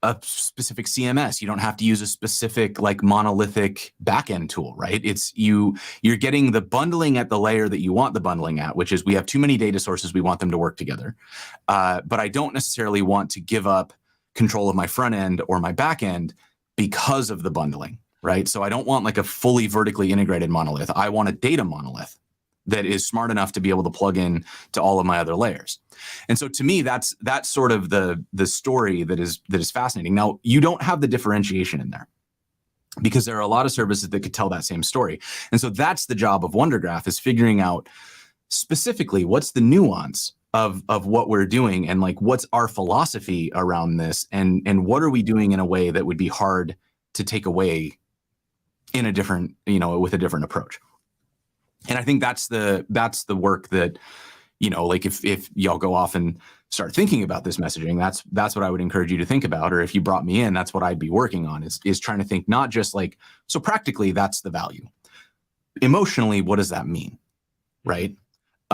a specific CMS. You don't have to use a specific, like, monolithic backend tool, right? It's you're getting the bundling at the layer that you want the bundling at, which is, we have too many data sources. We want them to work together. But I don't necessarily want to give up control of my front end or my back end because of the bundling, right? So I don't want like a fully vertically integrated monolith. I want a data monolith that is smart enough to be able to plug in to all of my other layers. And so to me, that's sort of the story that is fascinating. Now, you don't have the differentiation in there, because there are a lot of services that could tell that same story. And so that's the job of WunderGraph, is figuring out specifically what's the nuance of what we're doing, and like, what's our philosophy around this, and what are we doing in a way that would be hard to take away in a different, with a different approach. And I think that's the work that, like, if y'all go off and start thinking about this messaging, that's what I would encourage you to think about. Or if you brought me in, that's what I'd be working on, is trying to think, not just like, so practically, that's the value. Emotionally, what does that mean? Right.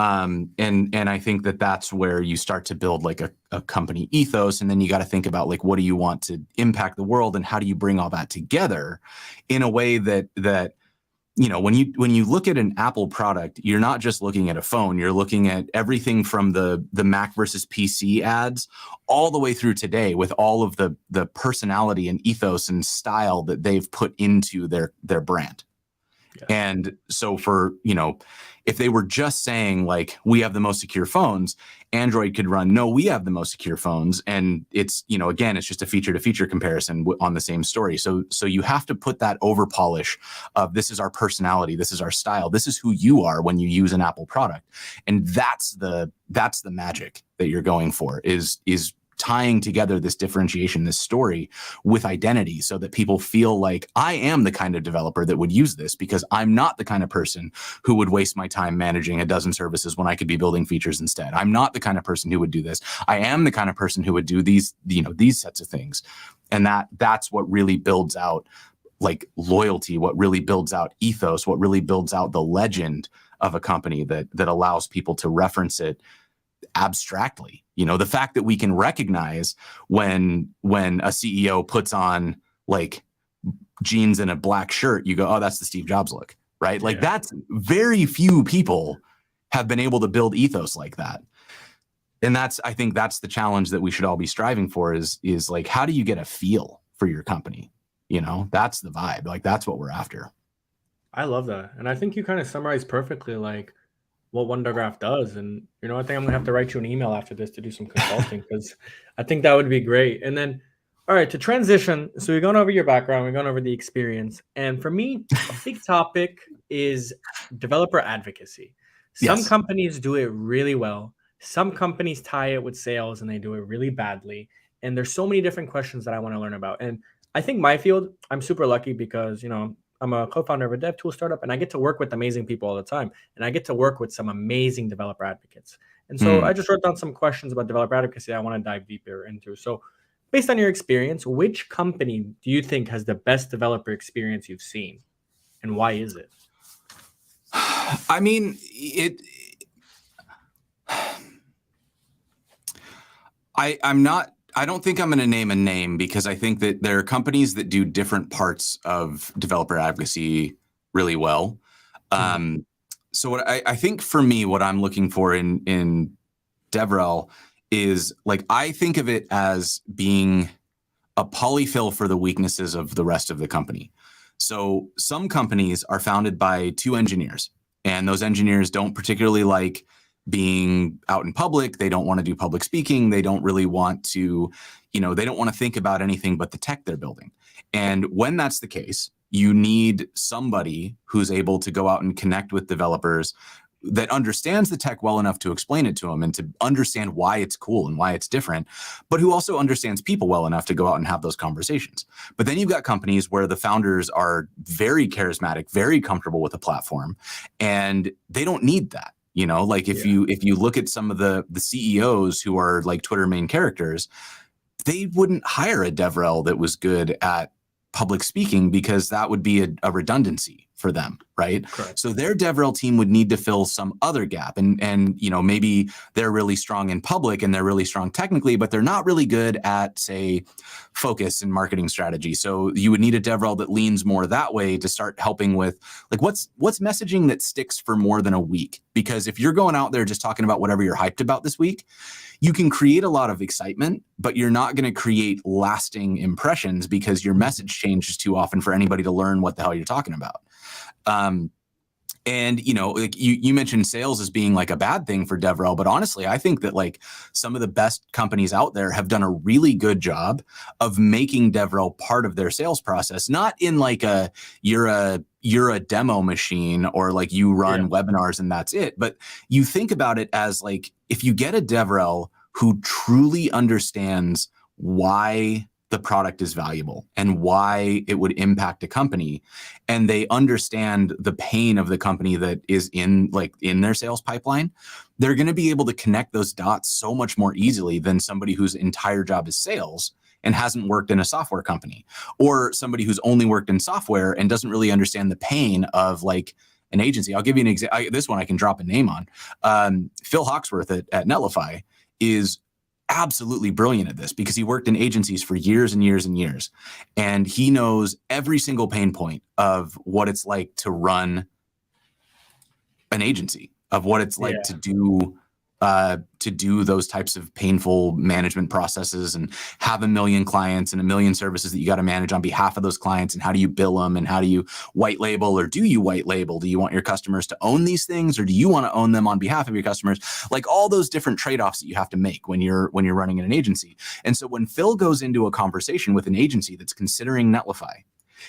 And I think that that's where you start to build like a company ethos. And then you got to think about like, what do you want to impact the world, and how do you bring all that together in a way that when you look at an Apple product, you're not just looking at a phone, you're looking at everything from the Mac versus PC ads all the way through today, with all of the personality and ethos and style that they've put into their brand. Yeah. And so if they were just saying like, we have the most secure phones, Android could run, no, we have the most secure phones. And it's, again, it's just a feature to feature comparison on the same story. So you have to put that over polish of, this is our personality, this is our style, this is who you are when you use an Apple product. And that's the magic that you're going for, is tying together this differentiation, this story with identity, so that people feel like, I am the kind of developer that would use this, because I'm not the kind of person who would waste my time managing a dozen services when I could be building features instead. I'm not the kind of person who would do this. I am the kind of person who would do these sets of things. And that's what really builds out like loyalty, what really builds out ethos, what really builds out the legend of a company that allows people to reference it abstractly. The fact that we can recognize when a CEO puts on like jeans and a black shirt, you go, oh, that's the Steve Jobs look, right? Like, that's very few people have been able to build ethos like that. And I think that's the challenge that we should all be striving for, is like, how do you get a feel for your company? That's the vibe. Like, that's what we're after. I love that. And I think you kind of summarized perfectly like what WunderGraph does. And I think I'm gonna have to write you an email after this to do some consulting, because I think that would be great. And then, all right, to transition, so we're going over your background, we're going over the experience, and for me, a big topic is developer advocacy. Some companies do it really well, some companies tie it with sales and they do it really badly, and there's so many different questions that I want to learn about. And I think my field, I'm super lucky because I'm a co-founder of a dev tool startup, and I get to work with amazing people all the time. And I get to work with some amazing developer advocates. And so I just wrote down some questions about developer advocacy I want to dive deeper into. So based on your experience, which company do you think has the best developer experience you've seen? And why is it? I mean, I don't think I'm going to name a name, because I think that there are companies that do different parts of developer advocacy really well. So what I think for me, what I'm looking for in devrel is like, I think of it as being a polyfill for the weaknesses of the rest of the company. So some companies are founded by 2 engineers, and those engineers don't particularly like being out in public. They don't want to do public speaking. They don't really want to, they don't want to think about anything but the tech they're building. And when that's the case, you need somebody who's able to go out and connect with developers, that understands the tech well enough to explain it to them and to understand why it's cool and why it's different, but who also understands people well enough to go out and have those conversations. But then you've got companies where the founders are very charismatic, very comfortable with the platform, and they don't need that. Like if you look at some of the CEOs who are like Twitter main characters, they wouldn't hire a devrel that was good at public speaking, because that would be a redundancy for them, right? Correct. So their devrel team would need to fill some other gap, and maybe they're really strong in public and they're really strong technically, but they're not really good at, say, focus and marketing strategy. So you would need a devrel that leans more that way to start helping with like what's messaging that sticks for more than a week. Because if you're going out there just talking about whatever you're hyped about this week, you can create a lot of excitement, but you're not going to create lasting impressions, because your message changes too often for anybody to learn what the hell you're talking about. And like you mentioned sales as being like a bad thing for devrel, but honestly, I think that like some of the best companies out there have done a really good job of making devrel part of their sales process. Not in like you're a demo machine, or like you run webinars and that's it. But you think about it as like, if you get a devrel who truly understands why the product is valuable and why it would impact a company, and they understand the pain of the company that is in their sales pipeline, they're going to be able to connect those dots so much more easily than somebody whose entire job is sales and hasn't worked in a software company, or somebody who's only worked in software and doesn't really understand the pain of like an agency. I'll give you an example. This one I can drop a name on. Phil Hawksworth at Netlify is absolutely brilliant at this because he worked in agencies for years and years and years. And he knows every single pain point of what it's like to run an agency, of what it's like to do those types of painful management processes and have a million clients and a million services that you got to manage on behalf of those clients. And how do you bill them? And how do you white label, or do you white label? Do you want your customers to own these things, or do you want to own them on behalf of your customers? Like all those different trade-offs that you have to make when you're running in an agency. And so when Phil goes into a conversation with an agency that's considering Netlify,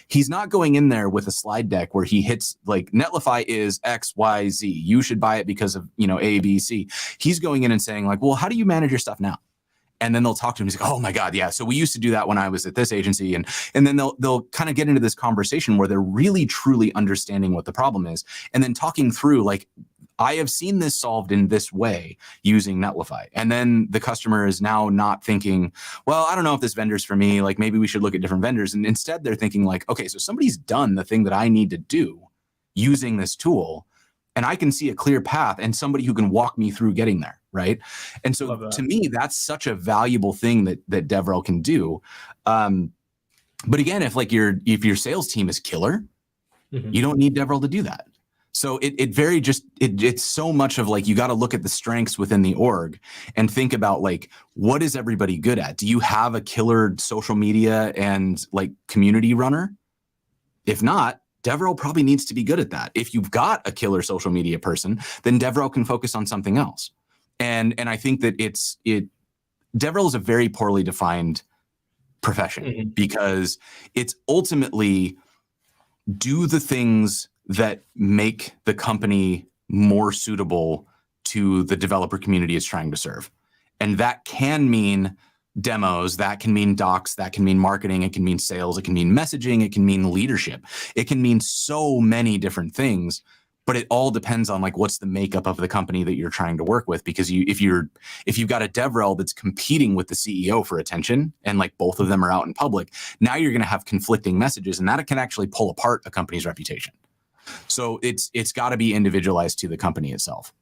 he's not going in there with a slide deck where he hits like Netlify is X, Y, Z. You should buy it because of, A, B, C. He's going in and saying like, well, how do you manage your stuff now? And then they'll talk to him. He's like, oh my God, yeah. So we used to do that when I was at this agency. And then they'll kind of get into this conversation where they're really, truly understanding what the problem is. And then talking through like, I have seen this solved in this way using Netlify. And then the customer is now not thinking, well, I don't know if this vendor's for me. Like maybe we should look at different vendors. And instead they're thinking like, okay, so somebody's done the thing that I need to do using this tool, and I can see a clear path and somebody who can walk me through getting there. Right. And so to me, that's such a valuable thing that devrel can do. But again, if your sales team is killer, you don't need devrel to do that. So it's so much of like, you got to look at the strengths within the org and think about like, what is everybody good at? Do you have a killer social media and like community runner? If not, devrel probably needs to be good at that. If you've got a killer social media person, then devrel can focus on something else. And I think that devrel is a very poorly defined profession because it's ultimately do the things that make the company more suitable to the developer community it's trying to serve. And that can mean demos, that can mean docs, that can mean marketing, it can mean sales, it can mean messaging, it can mean leadership. It can mean so many different things, but it all depends on like what's the makeup of the company that you're trying to work with. Because if you've got a devrel that's competing with the CEO for attention and like both of them are out in public, now you're going to have conflicting messages, and that can actually pull apart a company's reputation. So it's got to be individualized to the company itself.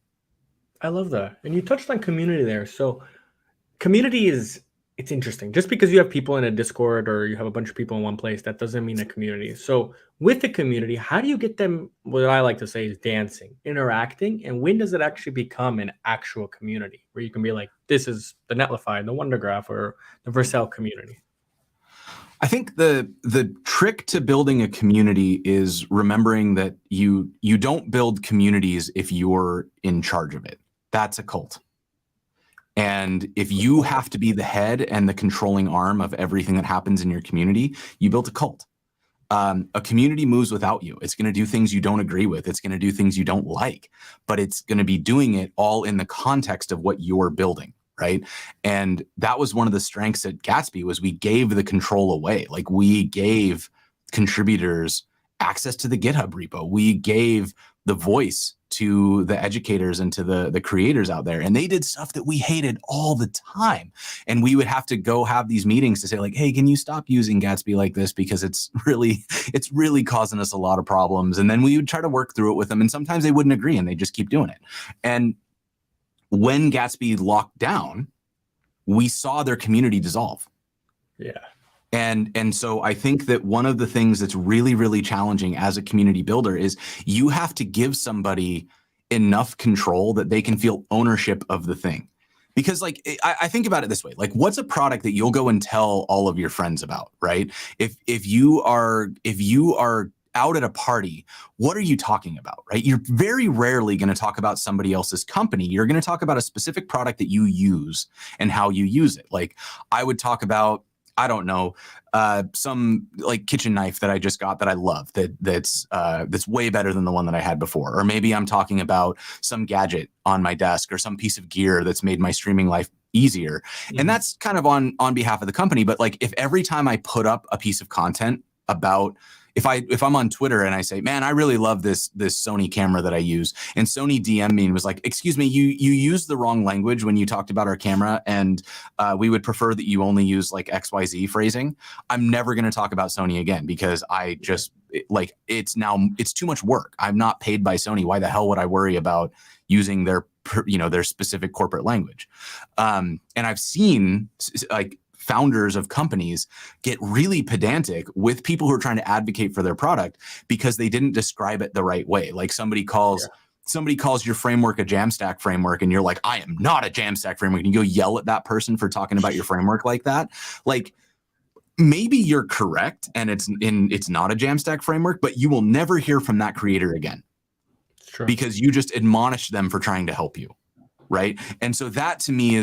I love that. And you touched on community there. So community it's interesting. Just because you have people in a Discord or you have a bunch of people in one place, that doesn't mean a community. So with the community, how do you get them, what I like to say is dancing, interacting? And when does it actually become an actual community where you can be like, this is the Netlify, the WunderGraph, or the Vercel community? I think the trick to building a community is remembering that you don't build communities if you're in charge of it. That's a cult. And if you have to be the head and the controlling arm of everything that happens in your community, you built a cult. A community moves without you. It's going to do things you don't agree with. It's going to do things you don't like, but it's going to be doing it all in the context of what you're building. Right. And that was one of the strengths at Gatsby, was we gave the control away. Like we gave contributors access to the GitHub repo. We gave the voice to the educators and to the creators out there. And they did stuff that we hated all the time. And we would have to go have these meetings to say like, hey, can you stop using Gatsby like this? Because it's really causing us a lot of problems. And then we would try to work through it with them. And sometimes they wouldn't agree and they just keep doing it. And when Gatsby locked down, we saw their community dissolve. Yeah. And so I think that one of the things that's really, really challenging as a community builder is you have to give somebody enough control that they can feel ownership of the thing. Because like, I think about it this way, like what's a product that you'll go and tell all of your friends about, right? If you are out at a party, what are you talking about, right? You're very rarely going to talk about somebody else's company. You're going to talk about a specific product that you use and how you use it. Like I would talk about, I don't know, some like kitchen knife that I just got that I love, that's way better than the one that I had before. Or maybe I'm talking about some gadget on my desk or some piece of gear that's made my streaming life easier. Mm-hmm. And that's kind of on behalf of the company. But like if every time I put up a piece of content about if I'm on Twitter and I say, man, I really love this Sony camera that I use, and Sony DM me and was like, excuse me, you used the wrong language when you talked about our camera, and we would prefer that you only use like XYZ phrasing. I'm never going to talk about Sony again, because I just like, it's too much work. I'm not paid by Sony. Why the hell would I worry about using their specific corporate language? And I've seen like founders of companies get really pedantic with people who are trying to advocate for their product because they didn't describe it the right way. Like somebody calls your framework a Jamstack framework, and you're like, I am not a Jamstack framework. And you go yell at that person for talking about your framework like that. Like, maybe you're correct and it's not a Jamstack framework, but you will never hear from that creator again. Sure. Because you just admonished them for trying to help you. Right. And so that to me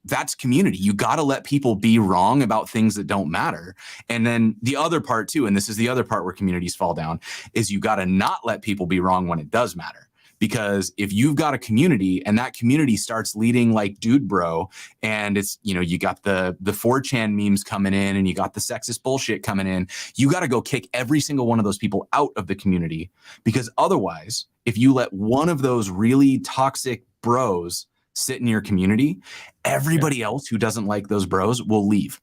that's community. You got to let people be wrong about things that don't matter. And then the other part too, and this is the other part where communities fall down, is you got to not let people be wrong when it does matter. Because if you've got a community and that community starts leading like dude bro, and it's, you got the 4chan memes coming in and you got the sexist bullshit coming in, you got to go kick every single one of those people out of the community. Because otherwise, if you let one of those really toxic bros sit in your community, everybody else who doesn't like those bros will leave.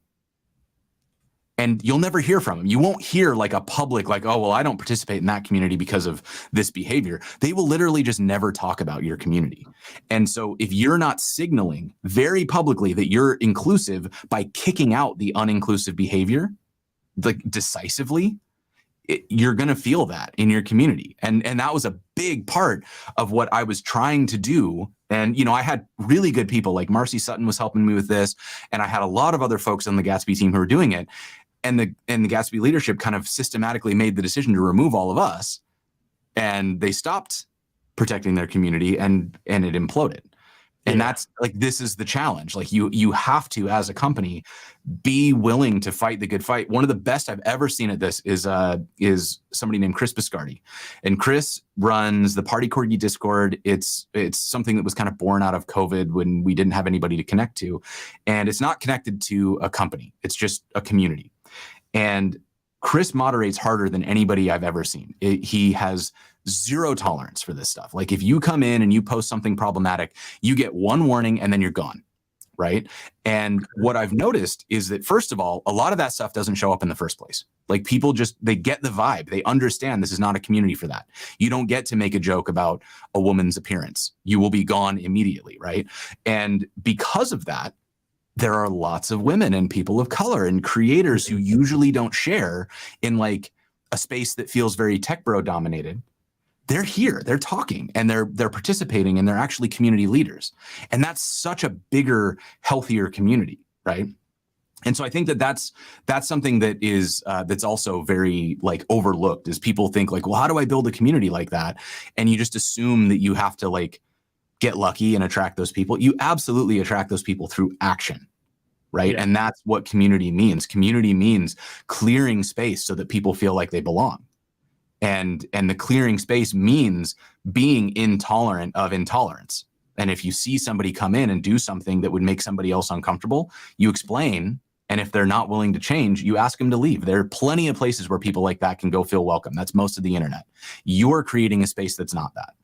And you'll never hear from them. You won't hear like a public, like, oh, well, I don't participate in that community because of this behavior. They will literally just never talk about your community. And so if you're not signaling very publicly that you're inclusive by kicking out the uninclusive behavior, like decisively, you're going to feel that in your community. And that was a big part of what I was trying to do. And, I had really good people, like Marcy Sutton was helping me with this. And I had a lot of other folks on the Gatsby team who were doing it. And the Gatsby leadership kind of systematically made the decision to remove all of us. And they stopped protecting their community, and it imploded. And that's like, this is the challenge. Like you have to, as a company, be willing to fight the good fight. One of the best I've ever seen at this is somebody named Chris Biscardi. And Chris runs the Party Corgi Discord. It's something that was kind of born out of COVID when we didn't have anybody to connect to. And it's not connected to a company. It's just a community. And Chris moderates harder than anybody I've ever seen. He has zero tolerance for this stuff. Like if you come in and you post something problematic, you get one warning and then you're gone, right? And what I've noticed is that, first of all, a lot of that stuff doesn't show up in the first place. Like people they get the vibe. They understand this is not a community for that. You don't get to make a joke about a woman's appearance. You will be gone immediately, right? And because of that, there are lots of women and people of color and creators who usually don't share in like a space that feels very tech bro dominated. They're here, they're talking, and they're participating, and they're actually community leaders. And that's such a bigger, healthier community, right? And so I think that's something that is that's also very like overlooked, is people think like, well, how do I build a community like that? And you just assume that you have to like get lucky and attract those people. You absolutely attract those people through action, right? Yeah. And that's what community means. Community means clearing space so that people feel like they belong. And the clearing space means being intolerant of intolerance. And if you see somebody come in and do something that would make somebody else uncomfortable, you explain. And if they're not willing to change, you ask them to leave. There are plenty of places where people like that can go feel welcome. That's most of the internet. You're creating a space that's not that.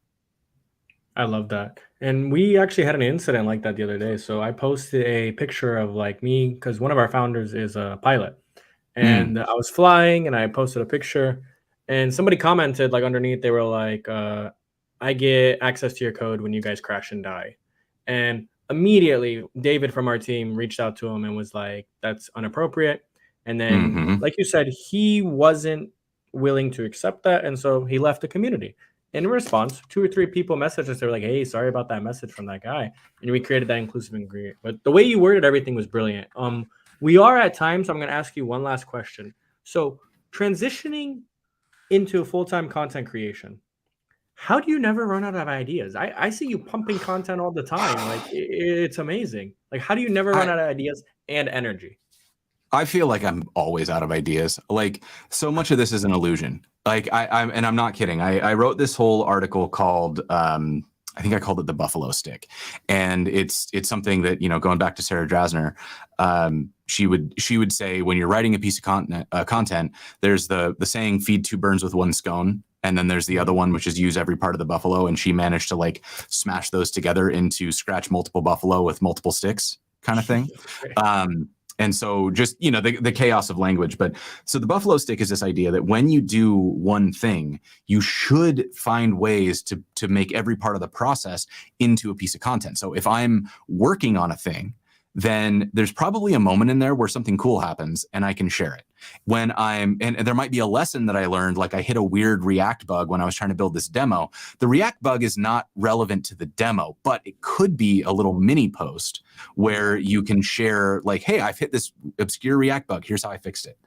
I love that. And we actually had an incident like that the other day. So I posted a picture of like me, because one of our founders is a pilot. And I was flying and I posted a picture. And somebody commented like underneath, they were like, I get access to your code when you guys crash and die. And immediately David from our team reached out to him and was like, that's inappropriate. And then, like you said, he wasn't willing to accept that. And so he left the community. In response, 2 or 3 people messaged us. They were like, hey, sorry about that message from that guy. And we created that inclusive ingredient. But the way you worded everything was brilliant. We are at time, so I'm going to ask you one last question. So transitioning into full-time content creation, how do you never run out of ideas? I see you pumping content all the time. Like it's amazing. Like how do you never run out of ideas and energy? I feel like I'm always out of ideas. Like so much of this is an illusion. Like I'm not kidding. I wrote this whole article called I think I called it the buffalo stick. And it's something that, going back to Sarah Drasner, she would say, when you're writing a piece of content, there's the saying, feed two birds with one stone. And then there's the other one, which is use every part of the buffalo. And she managed to like smash those together into scratch multiple buffalo with multiple sticks kind of thing. And so just, the chaos of language. But so the buffalo stick is this idea that when you do one thing, you should find ways to make every part of the process into a piece of content. So if I'm working on a thing, then there's probably a moment in there where something cool happens and I can share it. When and there might be a lesson that I learned, like I hit a weird React bug when I was trying to build this demo. The React bug is not relevant to the demo, but it could be a little mini post where you can share like, hey, I've hit this obscure React bug. Here's how I fixed it.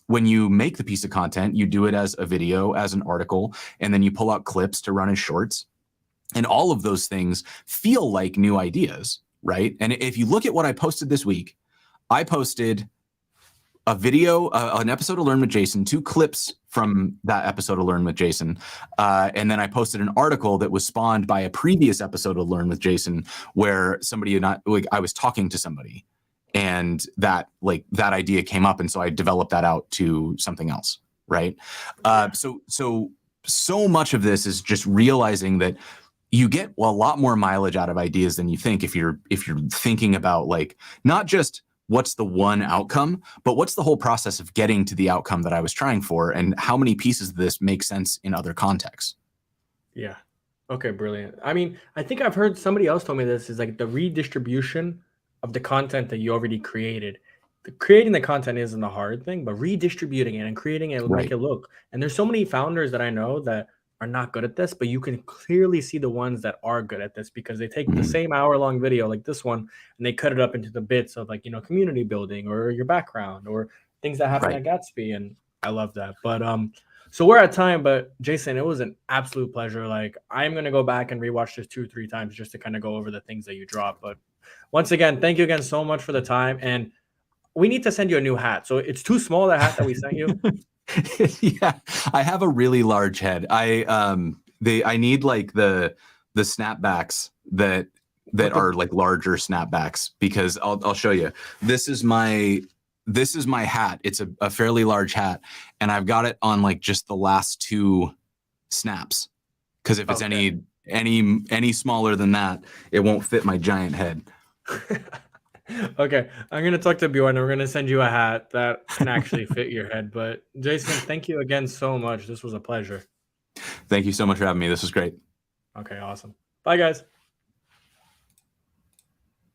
When you make the piece of content, you do it as a video, as an article, and then you pull out clips to run as shorts. And all of those things feel like new ideas, right? And if you look at what I posted this week, I posted a video, an episode of Learn with Jason, 2 clips from that episode of Learn with Jason. And then I posted an article that was spawned by a previous episode of Learn with Jason where I was talking to somebody and that idea came up. And so I developed that out to something else. Right. So much of this is just realizing that you get a lot more mileage out of ideas than you think if you're thinking about like not just what's the one outcome, but what's the whole process of getting to the outcome that I was trying for, and how many pieces of this make sense in other contexts. Yeah. Okay, brilliant. I mean, I think I've heard somebody else told me this is like the redistribution of the content that you already created. Creating the content isn't the hard thing, but redistributing it and creating it, Right. make it look. And there's so many founders that I know that are not good at this, but you can clearly see the ones that are good at this because they take the same hour-long video like this one and they cut it up into the bits of like, community building or your background or things that happen Right. at Gatsby. And I love that. But so we're at time, but Jason, it was an absolute pleasure. Like I'm going to go back and rewatch this 2-3 times just to kind of go over the things that you dropped. But once again, thank you again so much for the time. And we need to send you a new hat. So it's too small, the hat that we sent you. Yeah, I have a really large head. I need like the snapbacks that are like larger snapbacks, because I'll show you. This is my hat. It's a fairly large hat, and I've got it on like just the last 2 snaps, because if it's any smaller than that, it won't fit my giant head. Okay, I'm going to talk to Bjorn and we're going to send you a hat that can actually fit your head. But Jason, thank you again so much. This was a pleasure. Thank you so much for having me. This was great. Okay, awesome. Bye, guys.